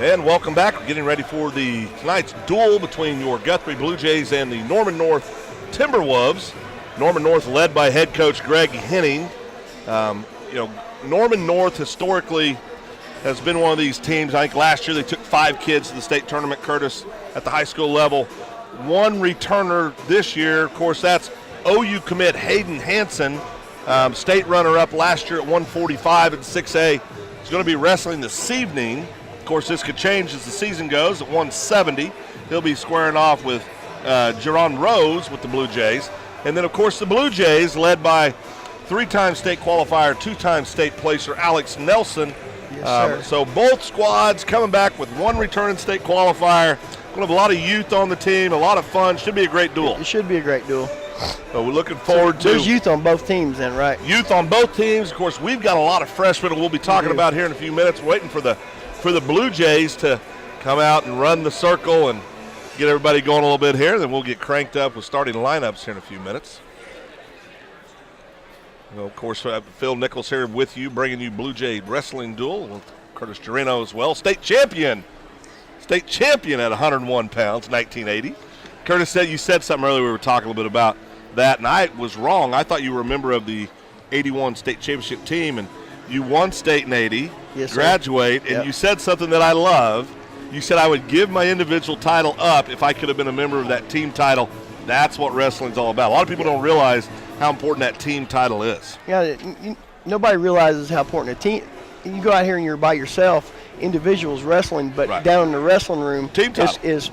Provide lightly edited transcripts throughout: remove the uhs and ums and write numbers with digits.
And welcome back. We're getting ready for tonight's duel between your Guthrie Blue Jays and the Norman North Timberwolves. Norman North led by head coach Greg Henning. Norman North historically has been one of these teams. I think last year they took 5 kids to the state tournament, Curtis, at the high school level. One returner this year, of course, that's OU commit Hayden Hansen, state runner-up last year at 145 in 6A. He's going to be wrestling this evening. Of course, this could change as the season goes. At 170, he'll be squaring off with Jerron Rose with the Blue Jays. And then, of course, the Blue Jays, led by 3-time state qualifier, 2-time state placer Alex Nelson. Yes, so both squads coming back with one returning state qualifier. Going to have a lot of youth on the team, a lot of fun. Should be a great duel. It should be a great duel. So we're looking forward to. There's youth on both teams then, right? Youth on both teams. Of course, we've got a lot of freshmen we'll be talking about here in a few minutes. We're waiting for the Blue Jays to come out and run the circle and get everybody going a little bit here. Then we'll get cranked up with starting lineups here in a few minutes. Well, of course, Phil Nichols here with you, bringing you Blue Jay Wrestling Duel with Curtis Gerino as well. State champion at 101 pounds, 1980. Curtis, you said something earlier. We were talking a little bit about that, and I was wrong. I thought you were a member of the 81 state championship team, and you won state in 80, yes, graduate, and you said something that I love. You said I would give my individual title up if I could have been a member of that team title. That's what wrestling's all about. A lot of people don't realize how important that team title is. Yeah, nobody realizes how important a team. You go out here and you're by yourself, individuals wrestling, but down in the wrestling room team is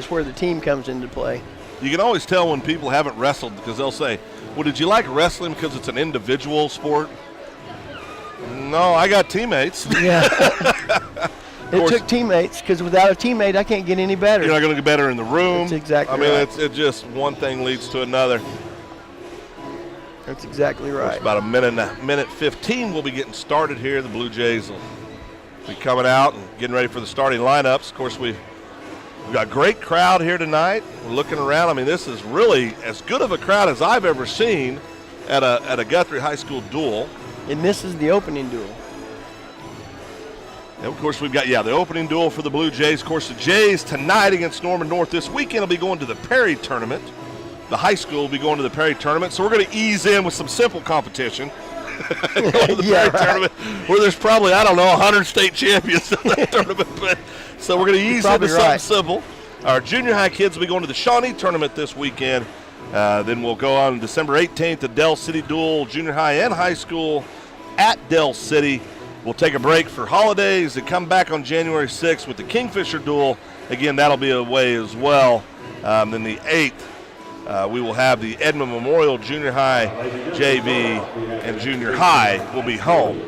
where the team comes into play. You can always tell when people haven't wrestled because they'll say, well, did you like wrestling because it's an individual sport? No, I got teammates. Yeah. It took teammates because without a teammate, I can't get any better. You're not going to get better in the room. That's exactly right. I mean, it's just one thing leads to another. That's exactly right. It's about a minute 15 we'll be getting started here. The Blue Jays will be coming out and getting ready for the starting lineups. Of course, we've got a great crowd here tonight. We're looking around. I mean, this is really as good of a crowd as I've ever seen at a Guthrie High School duel. And this is the opening duel. And of course, we've got, the opening duel for the Blue Jays. Of course, the Jays tonight against Norman North. This weekend will be going to the Perry tournament. The high school will be going to the Perry tournament. So we're going to ease in with some simple competition. Tournament, where there's probably, 100 state champions in that tournament. But, so we're going to ease into something simple. Our junior high kids will be going to the Shawnee tournament this weekend. Then we'll go on December 18th, the Dell City duel, junior high and high school at Dell City. We'll take a break for holidays and come back on January 6th with the Kingfisher duel. Again, that'll be away as well. Then the 8th, we will have the Edmond Memorial Junior High JV and Junior High will be home.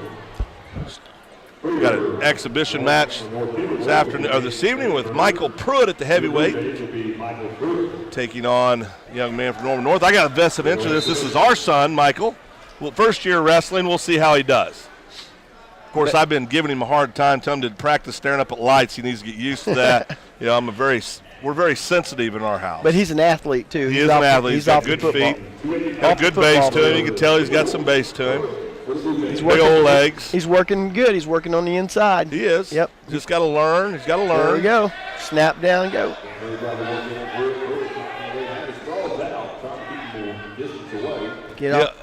We've got an exhibition match this evening with Michael Pruitt at the heavyweight, taking on a young man from Norman North. I got a vested interest in this. This is our son, Michael. Well, first year wrestling. We'll see how he does. Of course, I've been giving him a hard time, telling him to practice staring up at lights. He needs to get used to that. We're very sensitive in our house. But he's an athlete too. He is an athlete. He's got good feet. Got good base to him. You can tell he's got some base to him. He's big old legs. He's working good. He's working on the inside. He is. Yep. Just got to learn. He's got to learn. There we go. Snap down, go. Get up.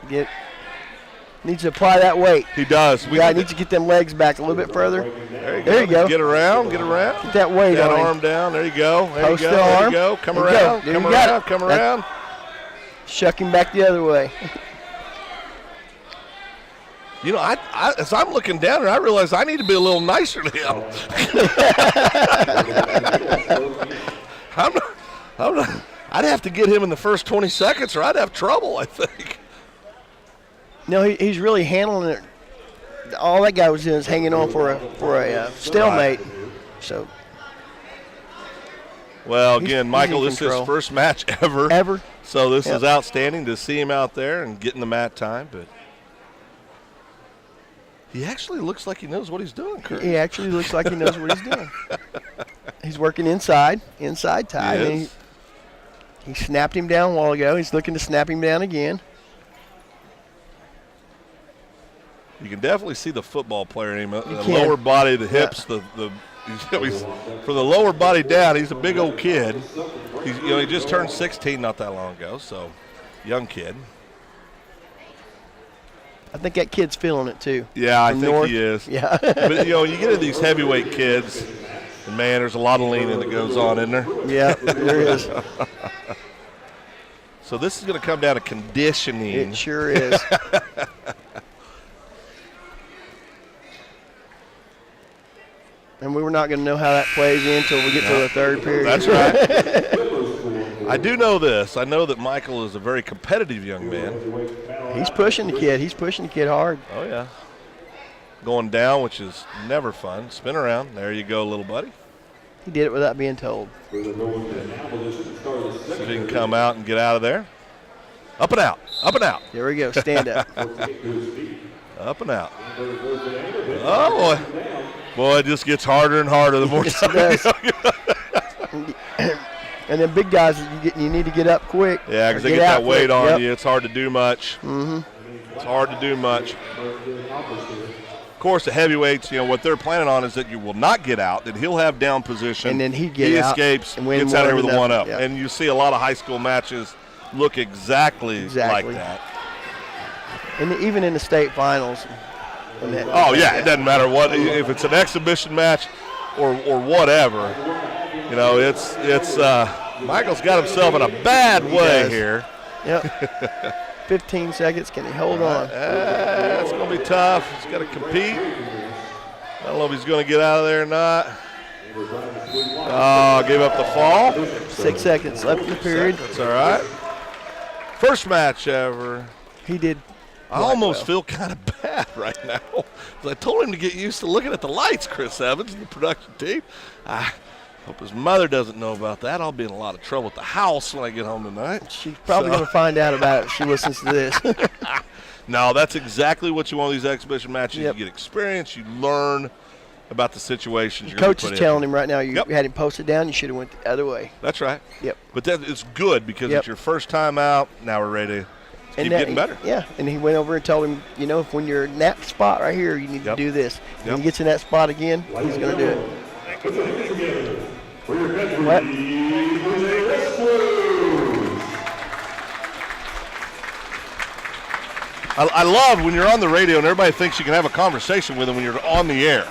Needs to apply that weight. He does. Needs to get them legs back a little bit further. There you go. Get around. Get that weight on. Arm down. There you go. There you go. Come around. Come around. Shuck him back the other way. As I'm looking down there, I realize I need to be a little nicer to him. I'd have to get him in the first 20 seconds or I'd have trouble, I think. No, he's really handling it. All that guy was doing is hanging on for a stalemate. Right. So. Well, again, Michael, this is his first match ever. So this is outstanding to see him out there and getting the mat time. But he actually looks like he knows what he's doing, Kurt. He actually looks like he knows what he's doing. He's working inside tie. He snapped him down a while ago. He's looking to snap him down again. You can definitely see the football player in him. The lower body, the hips, the He's from the lower body down. He's a big old kid. He just turned 16 not that long ago, so young kid. I think that kid's feeling it too. Yeah, I think he is. Yeah. But you get into these heavyweight kids, and man, there's a lot of leaning that goes on in there. Yeah, there is. So this is going to come down to conditioning. It sure is. And we were not going to know how that plays in until we get to the third period. That's right. I do know this. I know that Michael is a very competitive young man. He's pushing the kid. He's pushing the kid hard. Oh, yeah. Going down, which is never fun. Spin around. There you go, little buddy. He did it without being told. See if he can come out and get out of there. Up and out. Up and out. There we go. Stand up. Up and out. Oh, boy. Boy, it just gets harder and harder the more time. And then big guys, you need to get up quick. Yeah, because they get that weight on yep. you. It's hard to do much. Mm-hmm. It's hard to do much. Of course, the heavyweights, what they're planning on is that you will not get out, that he'll have down position. And then he escapes, and gets out of here with a one-up. Yep. And you see a lot of high school matches look exactly. like that. And even in the state finals. Oh, yeah, it doesn't matter what. If it's an exhibition match or whatever, it's Michael's got himself in a bad way here. Yep. 15 seconds. Can he hold on? It's going to be tough. He's got to compete. I don't know if he's going to get out of there or not. Oh, gave up the fall. 6 seconds left in the period. That's all right. First match ever. He did. I almost feel kind of bad right now. I told him to get used to looking at the lights, Chris Evans, and the production team. I hope his mother doesn't know about that. I'll be in a lot of trouble at the house when I get home tonight. She's probably going to find out about it if she listens to this. No, that's exactly what you want in these exhibition matches. Yep. You get experience. You learn about the situations you're Coach is telling him right now, you Yep. had him posted down. You should have went the other way. That's right. Yep. But it's good because Yep. it's your first time out. Now we're ready to keep getting better. Yeah, and he went over and told him, if when you're in that spot right here, you need Yep. to do this. Yep. When he gets in that spot again, he's going to do it. What? I love when you're on the radio and everybody thinks you can have a conversation with them when you're on the air.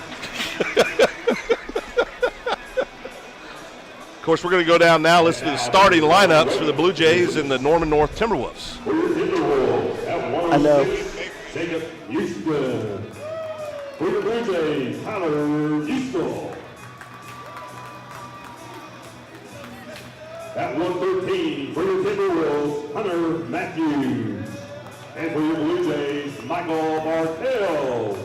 Of course, we're going to go down now, listen to the starting lineups for the Blue Jays and the Norman North Timberwolves. I know. Jacob Houston. For the Blue Jays, Tyler Houston. At 113, for your Timberwolves, Hunter Matthews. And for your Blue Jays, Michael Bartell.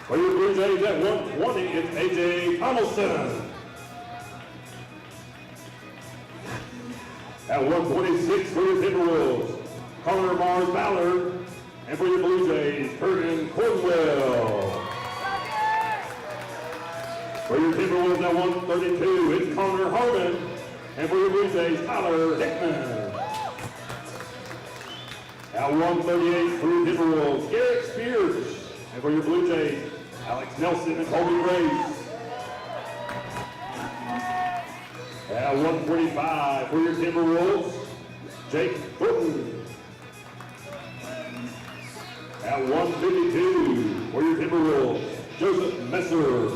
For your Blue Jays at 120, it's A.J. Thomason. At 126, for your Timberwolves, Connor Mars Ballard. And for your Blue Jays, Curtin Cornwell. For your Timberwolves at 132, it's Connor Harmon. And for your Blue Jays, Tyler Hickman. At 138, for your Timberwolves, Garrett Spears. And for your Blue Jays, Alex Nelson and Colby Grace. At 145, for your Timberwolves, Jake Thornton. At 152, for your Timberwolves, Joseph Messer.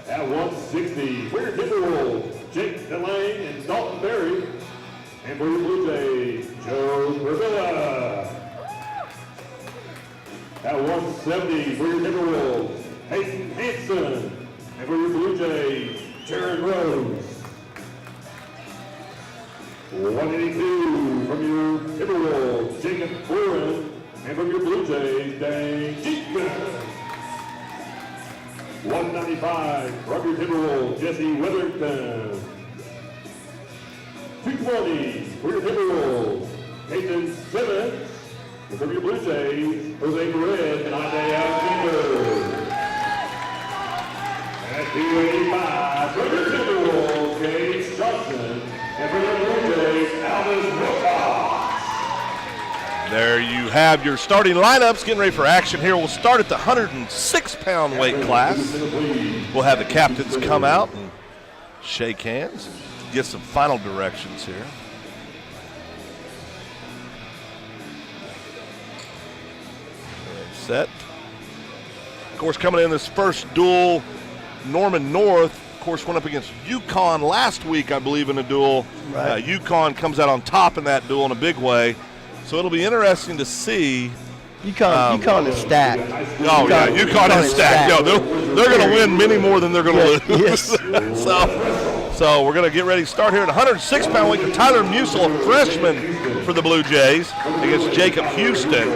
At 160, for your Timberwolves, Jake Delane and Dalton Berry. And for your Blue Jays, Joe Rivera. At 170, for your Timberwolves, Hayden Hanson. And for your Blue Jays, Jared Rose. 182, from your Timberwolves, Jacob Boren. And from your Blue Jays, Dane Jeepman. 195, from your Timberwolves, Jesse Weatherington. 220, for your Timberwolves, Nathan Simmons. And from your Blue Jays, Jose Perez and Isaiah Timber. At 285, from your Timberwolves, Gage Johnson. And for your Blue Jays, Alvis Wilcox. There you have your starting lineups getting ready for action here. We'll start at the 106-pound weight class. We'll have the captains come out and shake hands and get some final directions here. Set. Of course, coming in this first duel, Norman North, of course, went up against UConn last week, I believe, in a duel. Right. UConn comes out on top in that duel in a big way. So it'll be interesting to see. UConn is stacked. Oh, yeah, UConn is stacked. Yo, they're going to win many more than they're going to lose. Yes. So we're going to get ready to start here at 106-pound weight. Tyler Musil, a freshman for the Blue Jays, against Jacob Houston.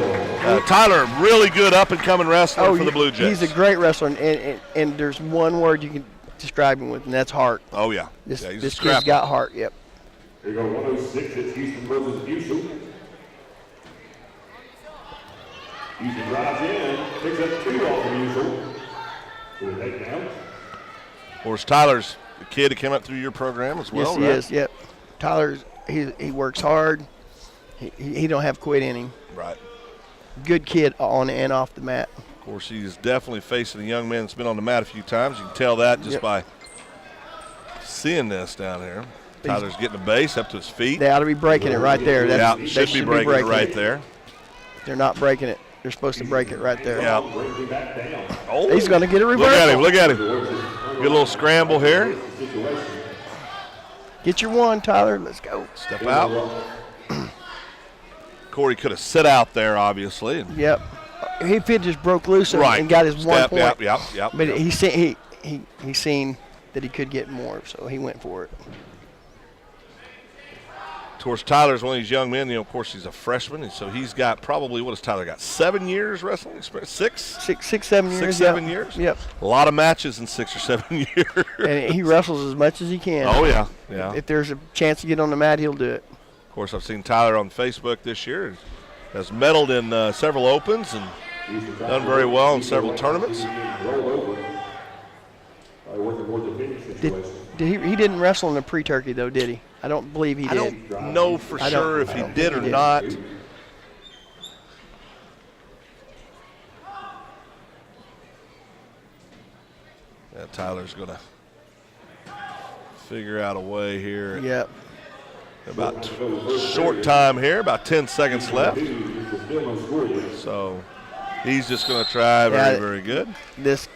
Tyler, really good up-and-coming wrestler for the Blue Jays. He's a great wrestler, and there's one word you can describe him with, and that's heart. Oh, yeah. This he's kid's got heart, yep. Here you go, 106, it's Houston versus Musil. Houston drives in, picks up 2 off of Musil. For the takedown. Of course, Tyler's a kid that came up through your program as well, Yes, he is, yep. Tyler's, he works hard. He don't have quit in him. Right. Good kid on and off the mat. Of course, he's definitely facing a young man that's been on the mat a few times. You can tell that just by seeing this down here. Tyler's getting the base up to his feet. They ought to be breaking it right there. They should be breaking it right there. They're not breaking it. They're supposed to break it right there. Yeah. Oh, he's going to get a reversal. Look at him. Get a little scramble here. Get your one, Tyler. Let's go. Step out. Corey could have sit out there, obviously. Yep. If it just broke loose and got his 1 point. Yep. But he seen that he could get more, so he went for it. Of course, Tyler's one of these young men. Of course, he's a freshman, and so he's got probably, what has Tyler got, 7 years wrestling experience? Six, 7 years. 6, 7 years? Yep. A lot of matches in 6 or 7 years. And he wrestles as much as he can. Oh, yeah. If there's a chance to get on the mat, he'll do it. Of course, I've seen Tyler on Facebook this year. Has medaled in several opens and done very well in several tournaments. He didn't wrestle in the pre-turkey, though, did he? I don't believe he did. I don't know for sure if he did or not. Yeah, Tyler's going to figure out a way here. Yep. About short time here, about 10 seconds left. So he's just going to try. Very good. This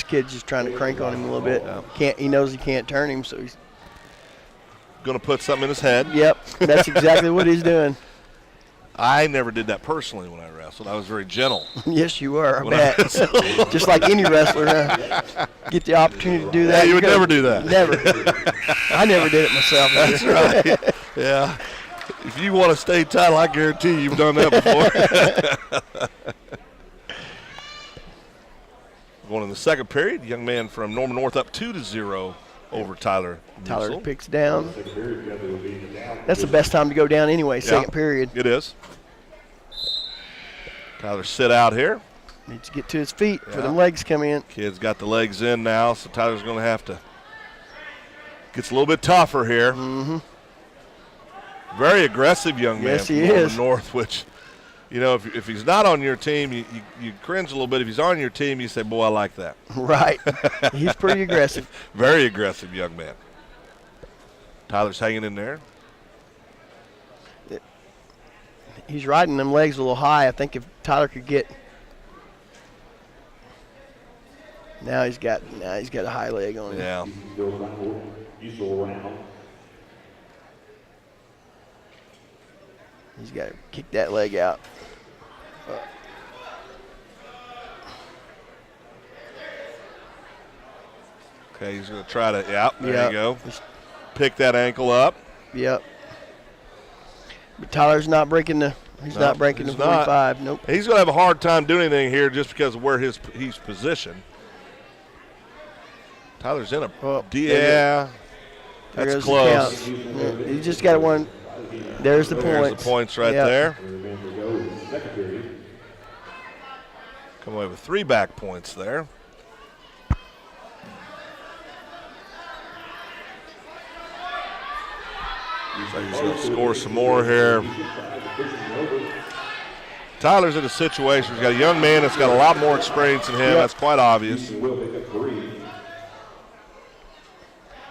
kid's just trying to crank on him a little bit. Yeah. He knows he can't turn him, so he's going to put something in his head. Yep, that's exactly what he's doing. I never did that personally when I wrestled. I was very gentle. Yes, you were. I bet. Just like any wrestler, huh? Get the opportunity to do that. Yeah, you would never do that. Never. I never did it myself. That's right. Yeah. If you want a state title, I guarantee you've done that before. Going in the second period, young man from Norman North up 2-0 over Tyler. Tyler Musil. picks down. That's the best time to go down anyway, second period. It is. Tyler sit out here. Needs to get to his feet for the legs come in. Kid's got the legs in now, so Tyler's going to have to. Gets a little bit tougher here. Mm-hmm. Very aggressive young man Yes, from he Norman is. North, which, if he's not on your team, you cringe a little bit. If he's on your team, you say, boy, I like that. Right. He's pretty aggressive. Very aggressive young man. Tyler's hanging in there. He's riding them legs a little high. I think if Tyler could get. Now he's got a high leg on him. Yeah. He's got to kick that leg out. Okay, he's going to try to, there Yep. you go. Pick that ankle up. Yep. But Tyler's not breaking the. He's not breaking the 45. Nope. He's going to have a hard time doing anything here just because of where he's positioned. Tyler's in a. There That's goes close. the count. Yeah, he just got one. There's the points. There's the points right there. Come away with 3 back points there. So he's going to score some more here. Tyler's in a situation. He's got a young man that's got a lot more experience than him. That's quite obvious.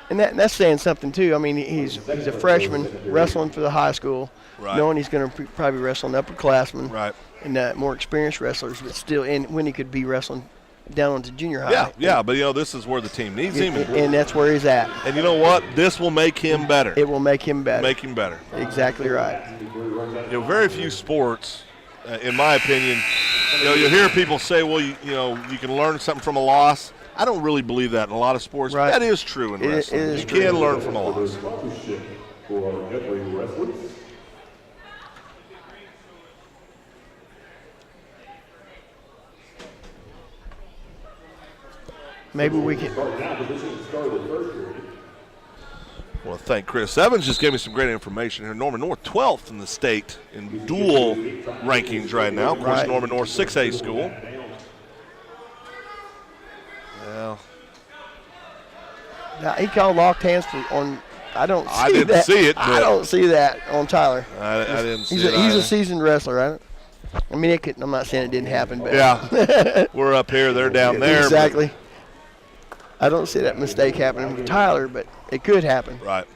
And that's saying something too. I mean, he's a freshman wrestling for the high school, knowing he's going to probably wrestle an upperclassman, and more experienced wrestlers, but still, and when he could be wrestling down into junior high. Yeah, but this is where the team needs him, and that's where he's at. And you know what? This will make him better. It will make him better. Make him better. Exactly right. Very few sports, in my opinion, you'll hear people say, well, you can learn something from a loss. I don't really believe that in a lot of sports. But that is true in wrestling. You can learn from a loss. Maybe we can. I want to thank Chris Evans. Just gave me some great information here. Norman North, 12th in the state in dual rankings right now. Of course, Norman North 6A school. Well, now, he called locked hands on. I didn't see it. I don't see that on Tyler. I didn't see it. He's a seasoned wrestler, right? I mean, I'm not saying it didn't happen, but we're up here, they're down there. Exactly. I don't see that mistake happening with Tyler, but it could happen. Right.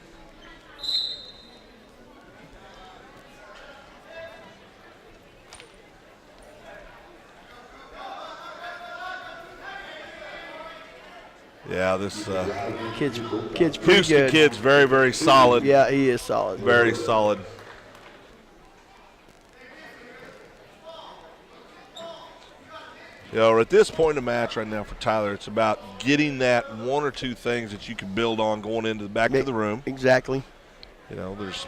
Yeah, this kid's pretty Houston good. Kid's very, very solid. Yeah, he is solid. Very solid. At this point in the match right now for Tyler, it's about getting that one or two things that you can build on going into the back of the room. Exactly. There's,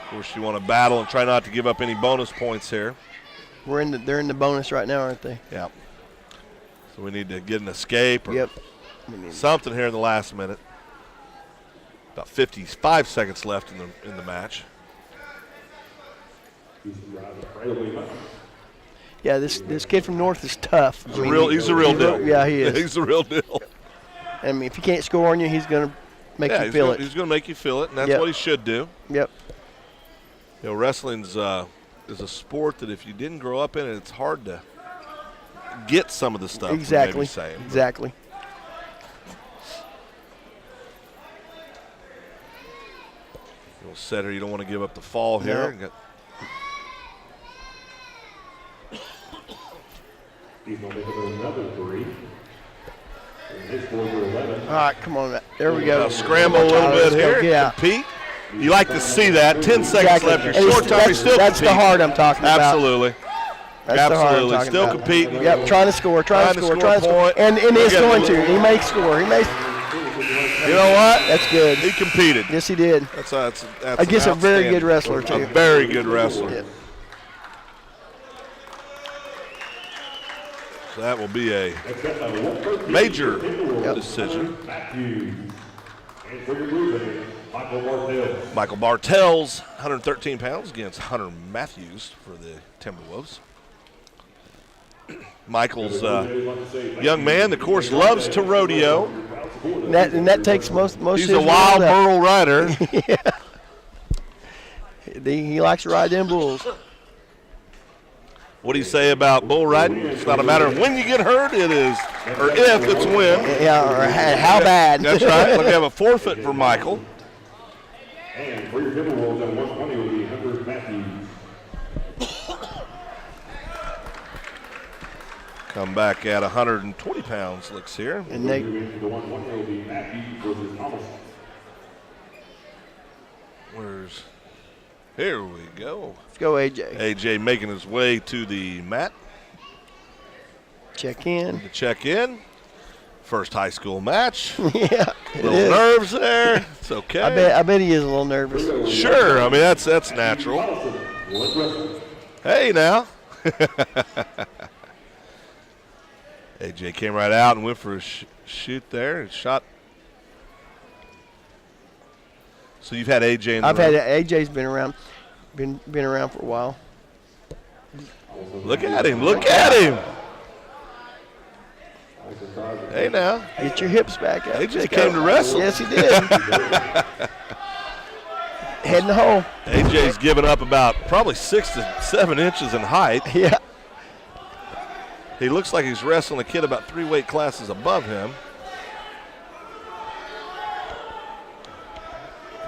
of course, you want to battle and try not to give up any bonus points here. They're in the bonus right now, aren't they? Yeah. So we need to get an escape or something here in the last minute. About 55 seconds left in the match. Yeah, this kid from North is tough. He's a real deal. Yeah, he is. He's a real deal. I mean, if he can't score on you, he's going to make you feel it. He's going to make you feel it, and that's what he should do. Yep. Wrestling's is a sport that if you didn't grow up in it, it's hard to get some of the stuff. Exactly. Saying, exactly. Little setter, you don't want to give up the fall here. No. He's going to make another three. All right, come on. There we go. Scramble a little bit here. Yeah. Compete. You like to see that. 10 seconds left. You're short time. Still That's the heart I'm talking about. Absolutely. That's the heart I'm talking Still about. competing. Yep, trying to score. And he's going to. He may score. You know what? That's good. He competed. Yes, he did. That's against a very good wrestler, too. A very good wrestler. Yep. So that will be a major decision. Michael Bartels, 113 pounds against Hunter Matthews for the Timberwolves. Michael's young man, of course, loves to rodeo. And that takes most He's a wild burl rider. He likes to ride them bulls. What do you say about bull riding? It's not a matter of when you get hurt, it is, or if, it's when. Yeah, or how bad. That's right. Look, we have a forfeit for Michael. And for your Timberwolves at 120 will be Hunter Matthews. Come back at 120 pounds, looks here. And they, The 120 will be Matthews versus Thomas. Here we go. Let's go, AJ. AJ making his way to the mat. Check in. To check in. First high school match. Yeah, little nerves there. It's okay. I bet he is a little nervous. Sure. I mean, that's natural. Hey, now. AJ came right out and went for a shoot there. Shot. So you've had AJ in the room. AJ's been around for a while. Look at him. Look at him. Hey, now. Get your hips back up. AJ came to wrestle. Yes, he did. Head in the hole. AJ's given up about probably 6 to 7 inches in height. Yeah. He looks like he's wrestling a kid about 3 weight classes above him.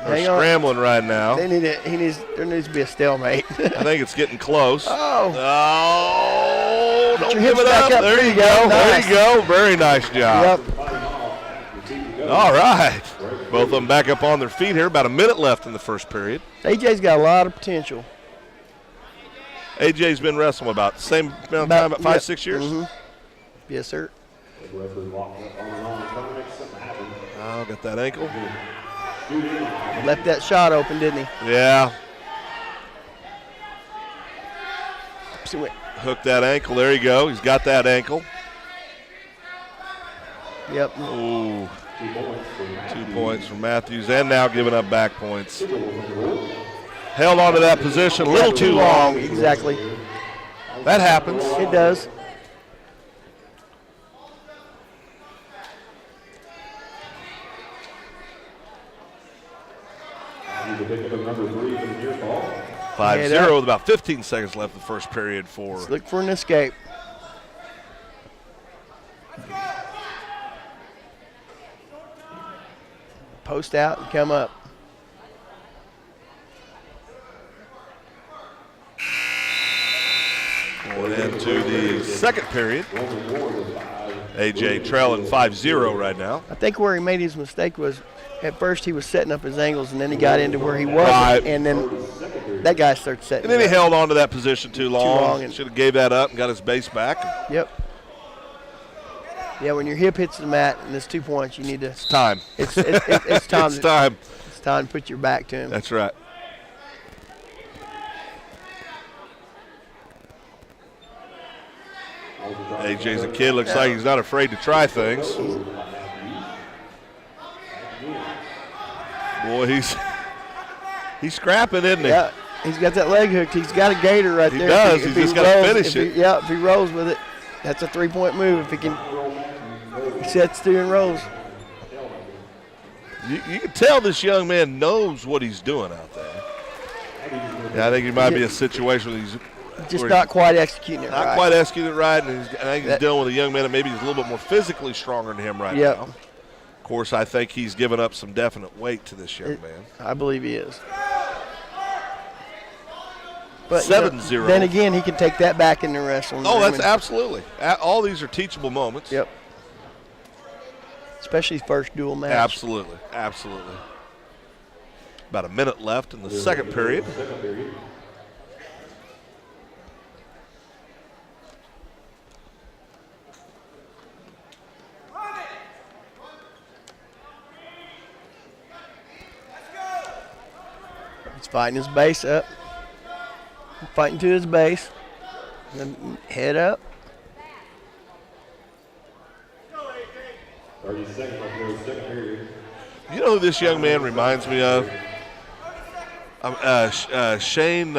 They're scrambling right now. There needs to be a stalemate. I think it's getting close. Oh, don't give it up. There you go. Nice. There you go. Very nice job. Yep. All right. Both of them back up on their feet here. About a minute left in the first period. AJ's got a lot of potential. AJ's been wrestling about the same amount of time, about 5-6 years? Mm-hmm. Yes, sir. Oh, got that ankle. Left that shot open, didn't he? Yeah. So hooked that ankle. There you go. He's got that ankle. Yep. Ooh. 2 points for Matthews, and now giving up back points. Held on to that position a little too long. Exactly. That happens. It does. Five 5-0 with about 15 seconds left in the first period for. Let's look for an escape. Post out and come up. Going into the second period. AJ trailing 5-0 right now. I think where he made his mistake was at first he was setting up his angles, and then he got into where he was, and then that guy started setting. And then he held on to that position too long and should have gave that up and got his base back. Yep. Yeah, when your hip hits the mat and it's 2 points, you need to. It's time. It's time. It's time. It's time to put your back to him. That's right. AJ's a kid. Looks like he's not afraid to try things. Boy, he's scrapping, isn't he? Yeah, he's got that leg hooked. He's got a gator right there. He does. He's just got to finish it. If he rolls with it, that's a 3-point move. If he can, he sets through and rolls. You can tell this young man knows what he's doing out there. Yeah, I think he might be a situation where he's just not quite executing it right. Not quite executing it right, and I think he's dealing with a young man that maybe is a little bit more physically stronger than him right now. Of course, I think he's given up some definite weight to this young man. I believe he is. But 7-0. Then again, he can take that back in the wrestling. Oh, that's absolutely. All these are teachable moments. Yep. Especially first dual match. Absolutely. Absolutely. About a minute left in the second period. He's fighting his base up. Fighting to his base. Then head up. 30 seconds left in the second period. You know who this young man reminds me of? Shane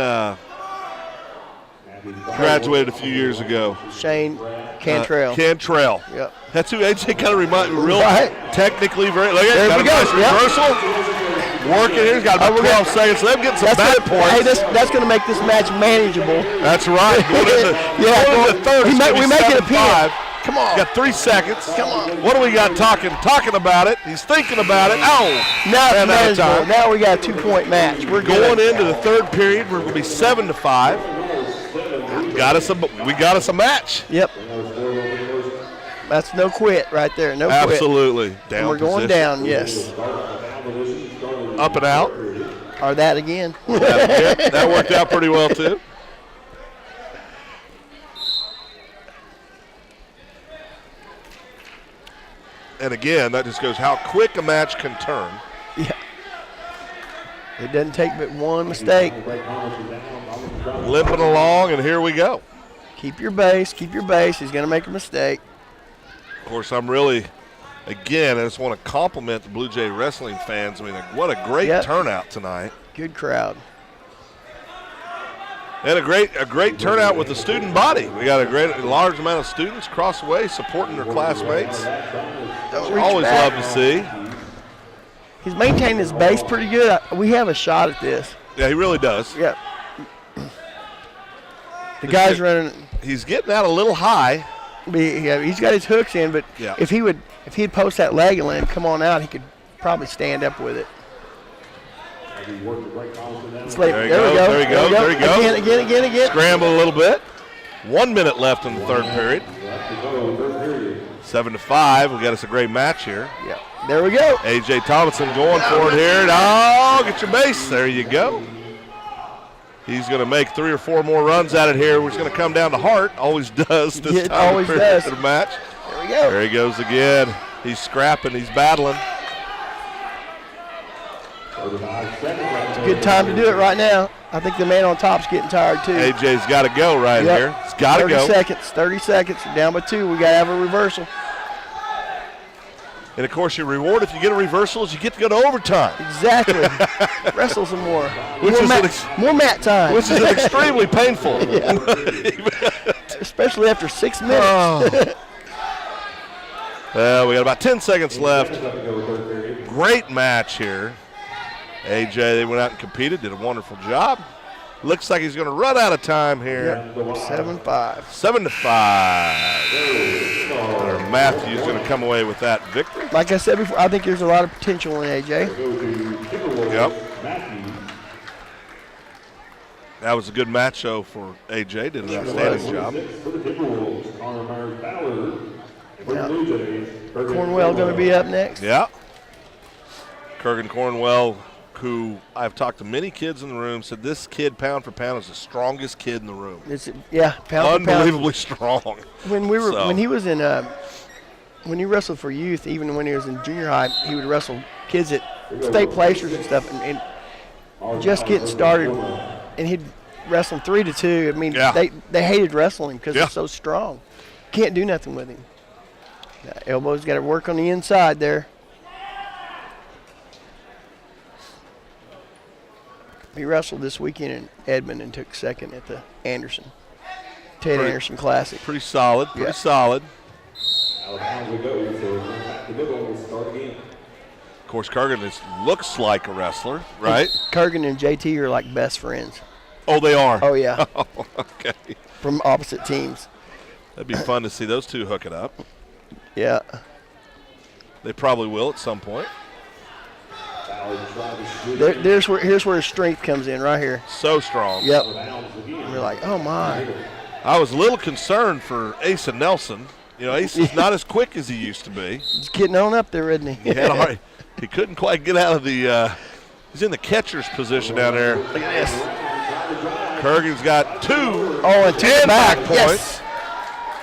graduated a few years ago. Shane Cantrell. Cantrell. Yep. That's who AJ kind of reminds me. Real technically very. Look at there we go. Reversal. Working here. He's got about 12 seconds left. Getting some bad points. Hey, that's going to make this match manageable. That's right. Going into the third. We make it a pin. Come on. Got 3 seconds. Come on. What do we got talking about it? He's thinking about it. Oh. Now it's manageable. Now we got a 2-point match. We're going into the third period. We're going to be 7-5. We got us a match. Yep. That's no quit right there. No quit. Absolutely. Down we're going down, yes. Up and out. Or that again. That worked out pretty well, too. And again, that just goes how quick a match can turn. Yeah. It doesn't take but one mistake. Limping along, and here we go. Keep your base. Keep your base. He's going to make a mistake. Of course, I'm really, again, I just want to compliment the Blue Jay wrestling fans. I mean, what a great turnout tonight. Good crowd. And a great turnout with the student body. We got a large amount of students across the way supporting their classmates. Always love to see. He's maintaining his base pretty good. We have a shot at this. Yeah, he really does. Yep. The guy's running. He's getting out a little high. Yeah, he's got his hooks in, but if he'd post that leg and let him come on out, he could probably stand up with it. There you go. Again. Scramble a little bit. 1 minute left in the third period. 7-5. We got us a great match here. Yeah. There we go. A.J. Thomason going for it here. Oh, get your base. There you go. He's going to make 3 or 4 more runs at it here. We're just going to come down to Hart. Always does this time of the match. There we go. There he goes again. He's scrapping. He's battling. It's a good time to do it right now. I think the man on top's getting tired too. AJ's got to go right here. He's got to go. 30 seconds. Down by 2. We got to have a reversal. And, of course, your reward if you get a reversal is you get to go to overtime. Exactly. Wrestle some more. More mat time. Which is extremely painful. Especially after 6 minutes. Well, we got about 10 seconds left. Great match here. AJ, they went out and competed, did a wonderful job. Looks like he's going to run out of time here. 7-5. 7-5. Matthew's going to come away with that victory. Like I said before, I think there's a lot of potential in AJ. Yep. That was a good match, though, for AJ. Did an outstanding job. Cornwell going to be up next. Yeah. Kurgan Cornwell, who I've talked to many kids in the room, said this kid, pound for pound, is the strongest kid in the room. Pound for pound. Unbelievably strong. When he was in, when he wrestled for youth, even when he was in junior high, he would wrestle kids at state placers and stuff, and just getting started, and he'd wrestle 3-2. I mean, they hated wrestling him because he's so strong. Can't do nothing with him. Elbow's got to work on the inside there. He wrestled this weekend in Edmond and took second at the Ted Anderson Classic. Pretty solid. Solid. Of course, Kurgan looks like a wrestler, right? Kurgan and JT are like best friends. Oh, they are? Oh, yeah. Okay. From opposite teams. That'd be fun to see those two hook it up. Yeah. They probably will at some point. Here's where his strength comes in right here. So strong. Yep. You're like, oh my. I was a little concerned for Asa Nelson. You know, Asa's not as quick as he used to be. He's getting on up there, isn't he? He couldn't quite get out of the he's in the catcher's position down there. Look at this. Kurgan's got 2. Oh, and 2 back points. Yes.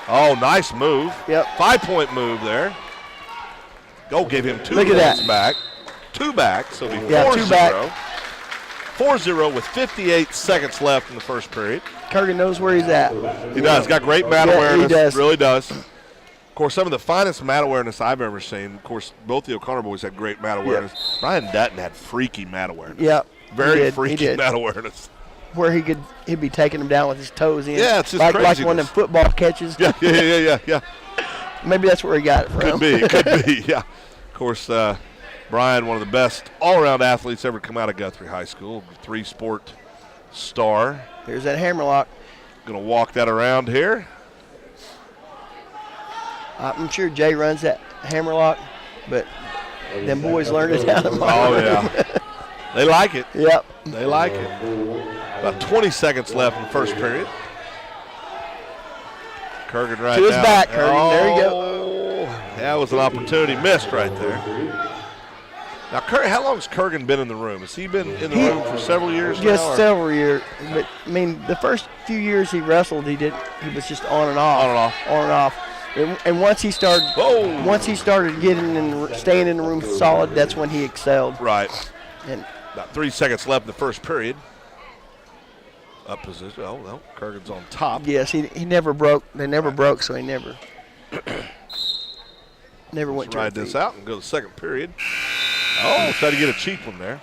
Oh, nice move. Yep. 5-point move there. Go give him 2 Look at points that. back. 2 back, so it'll be 4-0. 2 back. 4-0 with 58 seconds left in the first period. Kurgan knows where he's at. He does. Got great mat awareness. He does. Really does. Of course, some of the finest mat awareness I've ever seen. Of course, both the O'Connor boys had great mat awareness. Yep. Brian Dutton had freaky mat awareness. Yeah. Very freaky mat awareness. Where he'd be taking him down with his toes in. Yeah, it's just like craziness. one of them football catches. Yeah. Maybe that's where he got it from. Could be, yeah. Of course, Brian, one of the best all-around athletes ever come out of Guthrie High School, 3-sport star. There's that hammerlock. Going to walk that around here. I'm sure Jay runs that hammerlock, but them boys learned it down at Oh, yeah. They like it. Yep. They like it. About 20 seconds left in the first period. Kurgan right to his now. back, Kurgan. There you go. That was an opportunity missed right there. Now, how long has Kurgan been in the room? Has he been in the room for several years just now? Several years. But, I mean, the first few years he wrestled, he was just on and off. And once he started staying in the room solid, that's when he excelled. Right. And about 3 seconds left in the first period. Up position. Oh, no. Kurgan's on top. Yes, he never broke. They never broke, so he never went to ride this out and go to the second period. Oh, try to get a cheap one there.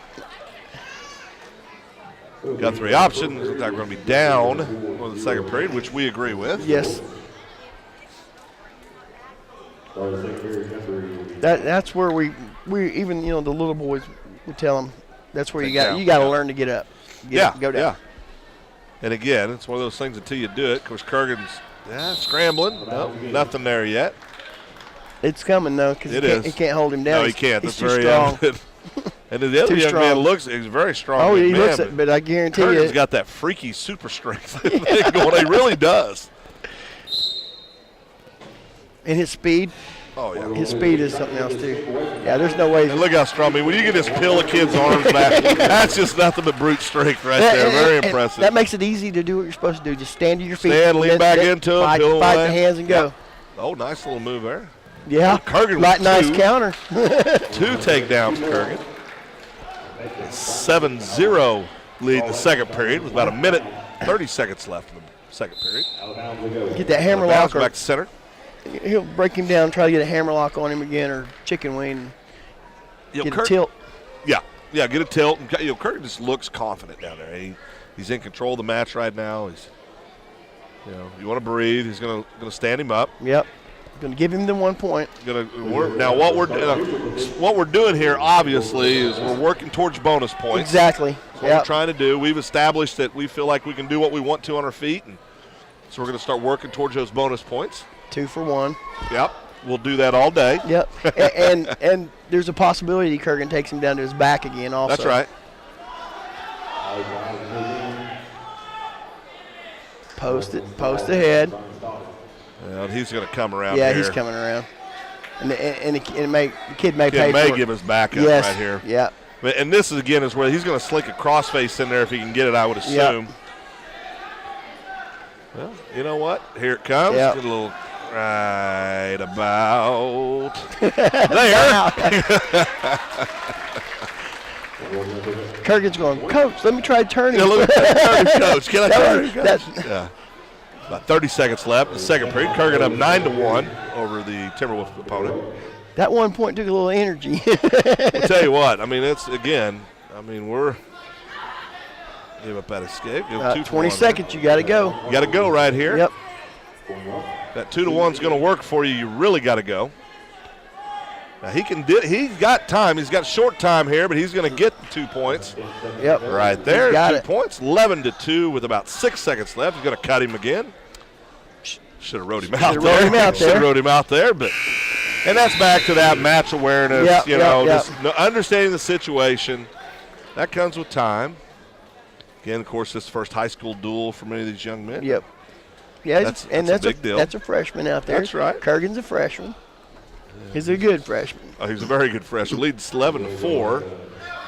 Guthrie option. Looks like we're going to be down for the second period, which we agree with. Yes. That's where we even the little boys would tell them that's where you got to learn to get up. Go down. Yeah. And again, it's one of those things until you do it. Of course, Kurgan's scrambling. Nope, nothing there yet. It's coming though, because he can't hold him down. No, he can't. He's That's too very strong. And the other young man he's very strong. Oh, he looks it, but I guarantee you, Kurgan's got that freaky super strength thing going. He really does. And his speed. Oh, yeah. His speed is something else, too. Yeah, there's no way. And look how strong. I mean, when you can just peel a kid's arms back, that's just nothing but brute strength right there. Very impressive. That makes it easy to do what you're supposed to do. Just stand to your feet. Lean back into it, fight the hands and go. Oh, nice little move there. Yeah. Kurgan nice counter. 2 takedowns, Kurgan. 7-0 lead in the second period with about a minute, 30 seconds left in the second period. Get that hammer lock. Back to center. He'll break him down, try to get a hammer lock on him again, or chicken wing. Get a tilt. Yeah, get a tilt. And, Kurgan just looks confident down there. He's in control of the match right now. He's, you want to breathe. He's going to stand him up. Yep. Going to give him the 1 point. Now, what we're doing here, obviously, is we're working towards bonus points. Exactly. That's what we're trying to do. We've established that we feel like we can do what we want to on our feet, and so we're going to start working towards those bonus points. 2 for 1. Yep. We'll do that all day. Yep. and there's a possibility Kurgan takes him down to his back again also. That's right. Post ahead. Well, he's going to come around. Yeah, he's coming around. And the kid may pay for it. give his back up right here. Yeah. And this is where he's going to slink a crossface in there if he can get it, I would assume. Yep. Well, you know what? Here it comes. Yep. Get a little right about there. Kurgan's going, Coach, let me try turning. Yeah, look at that, Coach. Can I turn, Coach? Yeah. About 30 seconds left in the second period. Kurgan up 9-1 over the Timberwolves opponent. That 1 point took a little energy. I'll tell you what. I mean, we're give up that escape. 20 seconds. You got to go. You got to go right here. Yep. That 2-1 is going to work for you. You really got to go. Now he's got time. He's got short time here, but he's going to get the 2 points. Yep. Right there. Got 2 it. points. 11-2 with about 6 seconds left. He's going to cut him again. Should have wrote him out there. Should have wrote him out there, but and that's back to that match awareness. Just understanding the situation. That comes with time. Again, of course, this first high school duel for many of these young men. Yep. Yeah, that's a big deal. That's a freshman out there. That's right. Kurgan's a freshman. He's a good freshman. Oh, he's a very good freshman. Leads 11-4.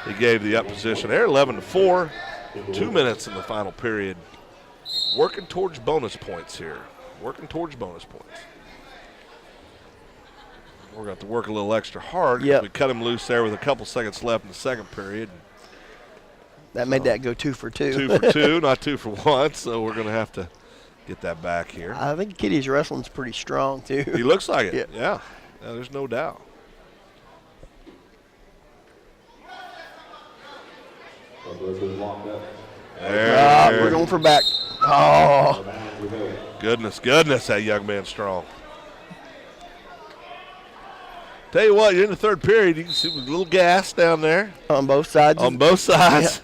He gave the up position there. 11-4. 2 minutes in the final period. Working towards bonus points here. We're going to have to work a little extra hard. Yep. We cut him loose there with a couple seconds left in the second period. That made that go 2 for 2. 2 for 2, not 2 for 1. So we're going to have to get that back here. I think Kitty's wrestling's pretty strong too. He looks like it. Yeah. There's no doubt. We're going for back. Oh. Goodness, that young man's strong. Tell you what, you're in the third period. You can see a little gas down there. On both sides. Yeah.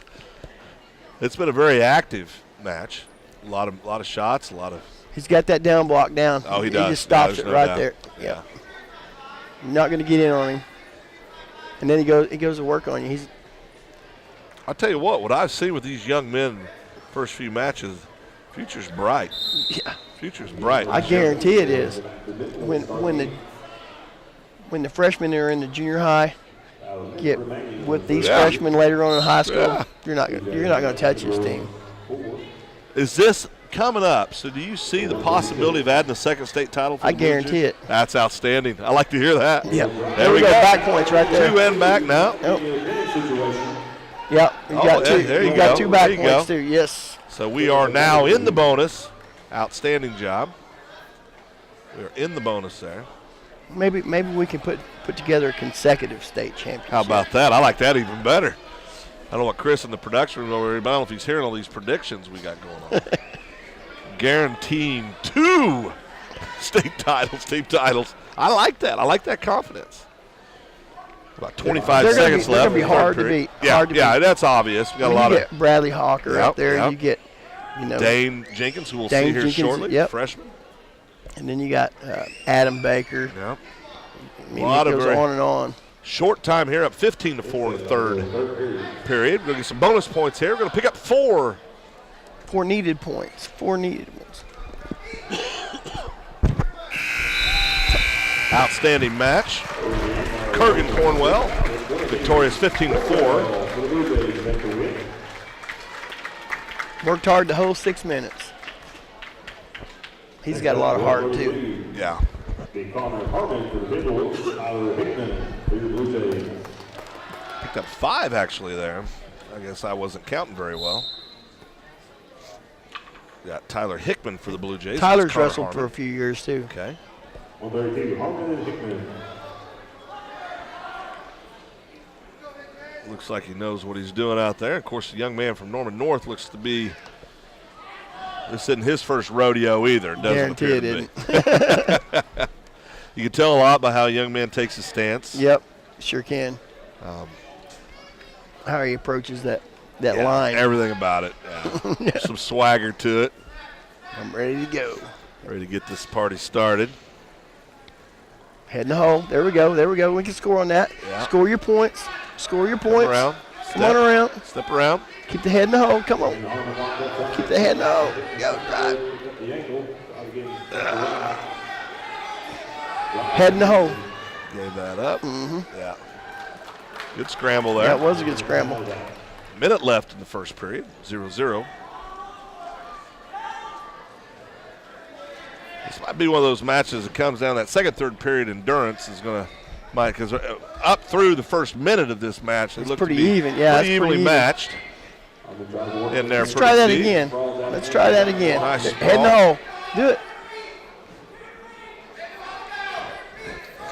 It's been a very active match. A lot of shots, He's got that down block down. Oh, he does. He just stops it right there. Yeah. You're not going to get in on him. And then he goes to work on you. I'll tell you what I've seen with these young men first few matches, future's bright. Yeah. Future's bright. I guarantee it is. When the freshmen are in the junior high get with these freshmen later on in high school, you're not going to touch this team. Is this coming up? So do you see the possibility of adding a second state title for I guarantee it. That's outstanding. I like to hear that. Yeah. There we go. Back points right there. 2 and back now. Yep. You got two. There you got go. 2 back there you points go. too. Yes. So we are now in the bonus. Outstanding job. We are in the bonus there. Maybe we can put together a consecutive state championship. How about that? I like that even better. I don't know what Chris in the production room over here, but I don't know if he's hearing all these predictions we got going on. Guaranteeing 2 state titles, team titles. I like that. I like that confidence. About 25 seconds left. They're going to be hard to beat. Yeah, that's obvious. We got a lot of Bradley Hawker out there. Yep. You get, Dane Jenkins, who we'll see here shortly, freshman. And then you got Adam Baker. Yep. I mean, it goes on and on. Short time here, up 15-4 in the third period. We're going to get some bonus points here. We're going to pick up 4. 4 needed points. 4 needed ones. Outstanding match. Kurgan Cornwell, victorious 15-4. Worked hard the whole 6 minutes. He's got a lot of heart, too. Yeah. Picked up 5 actually there. I guess I wasn't counting very well. Got Tyler Hickman for the Blue Jays. Tyler's wrestled for a few years, too. Okay. 132, Harmon and Hickman. Looks like he knows what he's doing out there. Of course, the young man from Norman North looks to be, this isn't his first rodeo either. Guarantee it isn't. You can tell a lot by how a young man takes his stance. Yep, sure can. How he approaches that line. Everything about it. Yeah. Some swagger to it. I'm ready to go. Ready to get this party started. Head in the hole. There we go. There we go. We can score on that. Yeah. Score your points. Score your points. Around. Come on around. Step around. Keep the head in the hole. Come on. Keep the head in the hole. Go, drive. Head in the hole. Gave that up. Mm-hmm. Yeah. Good scramble there. That was a good scramble. Minute left in the first period. 0-0. This might be one of those matches that comes down. That second, third period endurance is going to, because up through the first minute of this match, it looked pretty even. Yeah, pretty evenly matched. In there. Let's try that again. Let's try that again. Nice head in the hole. Do it.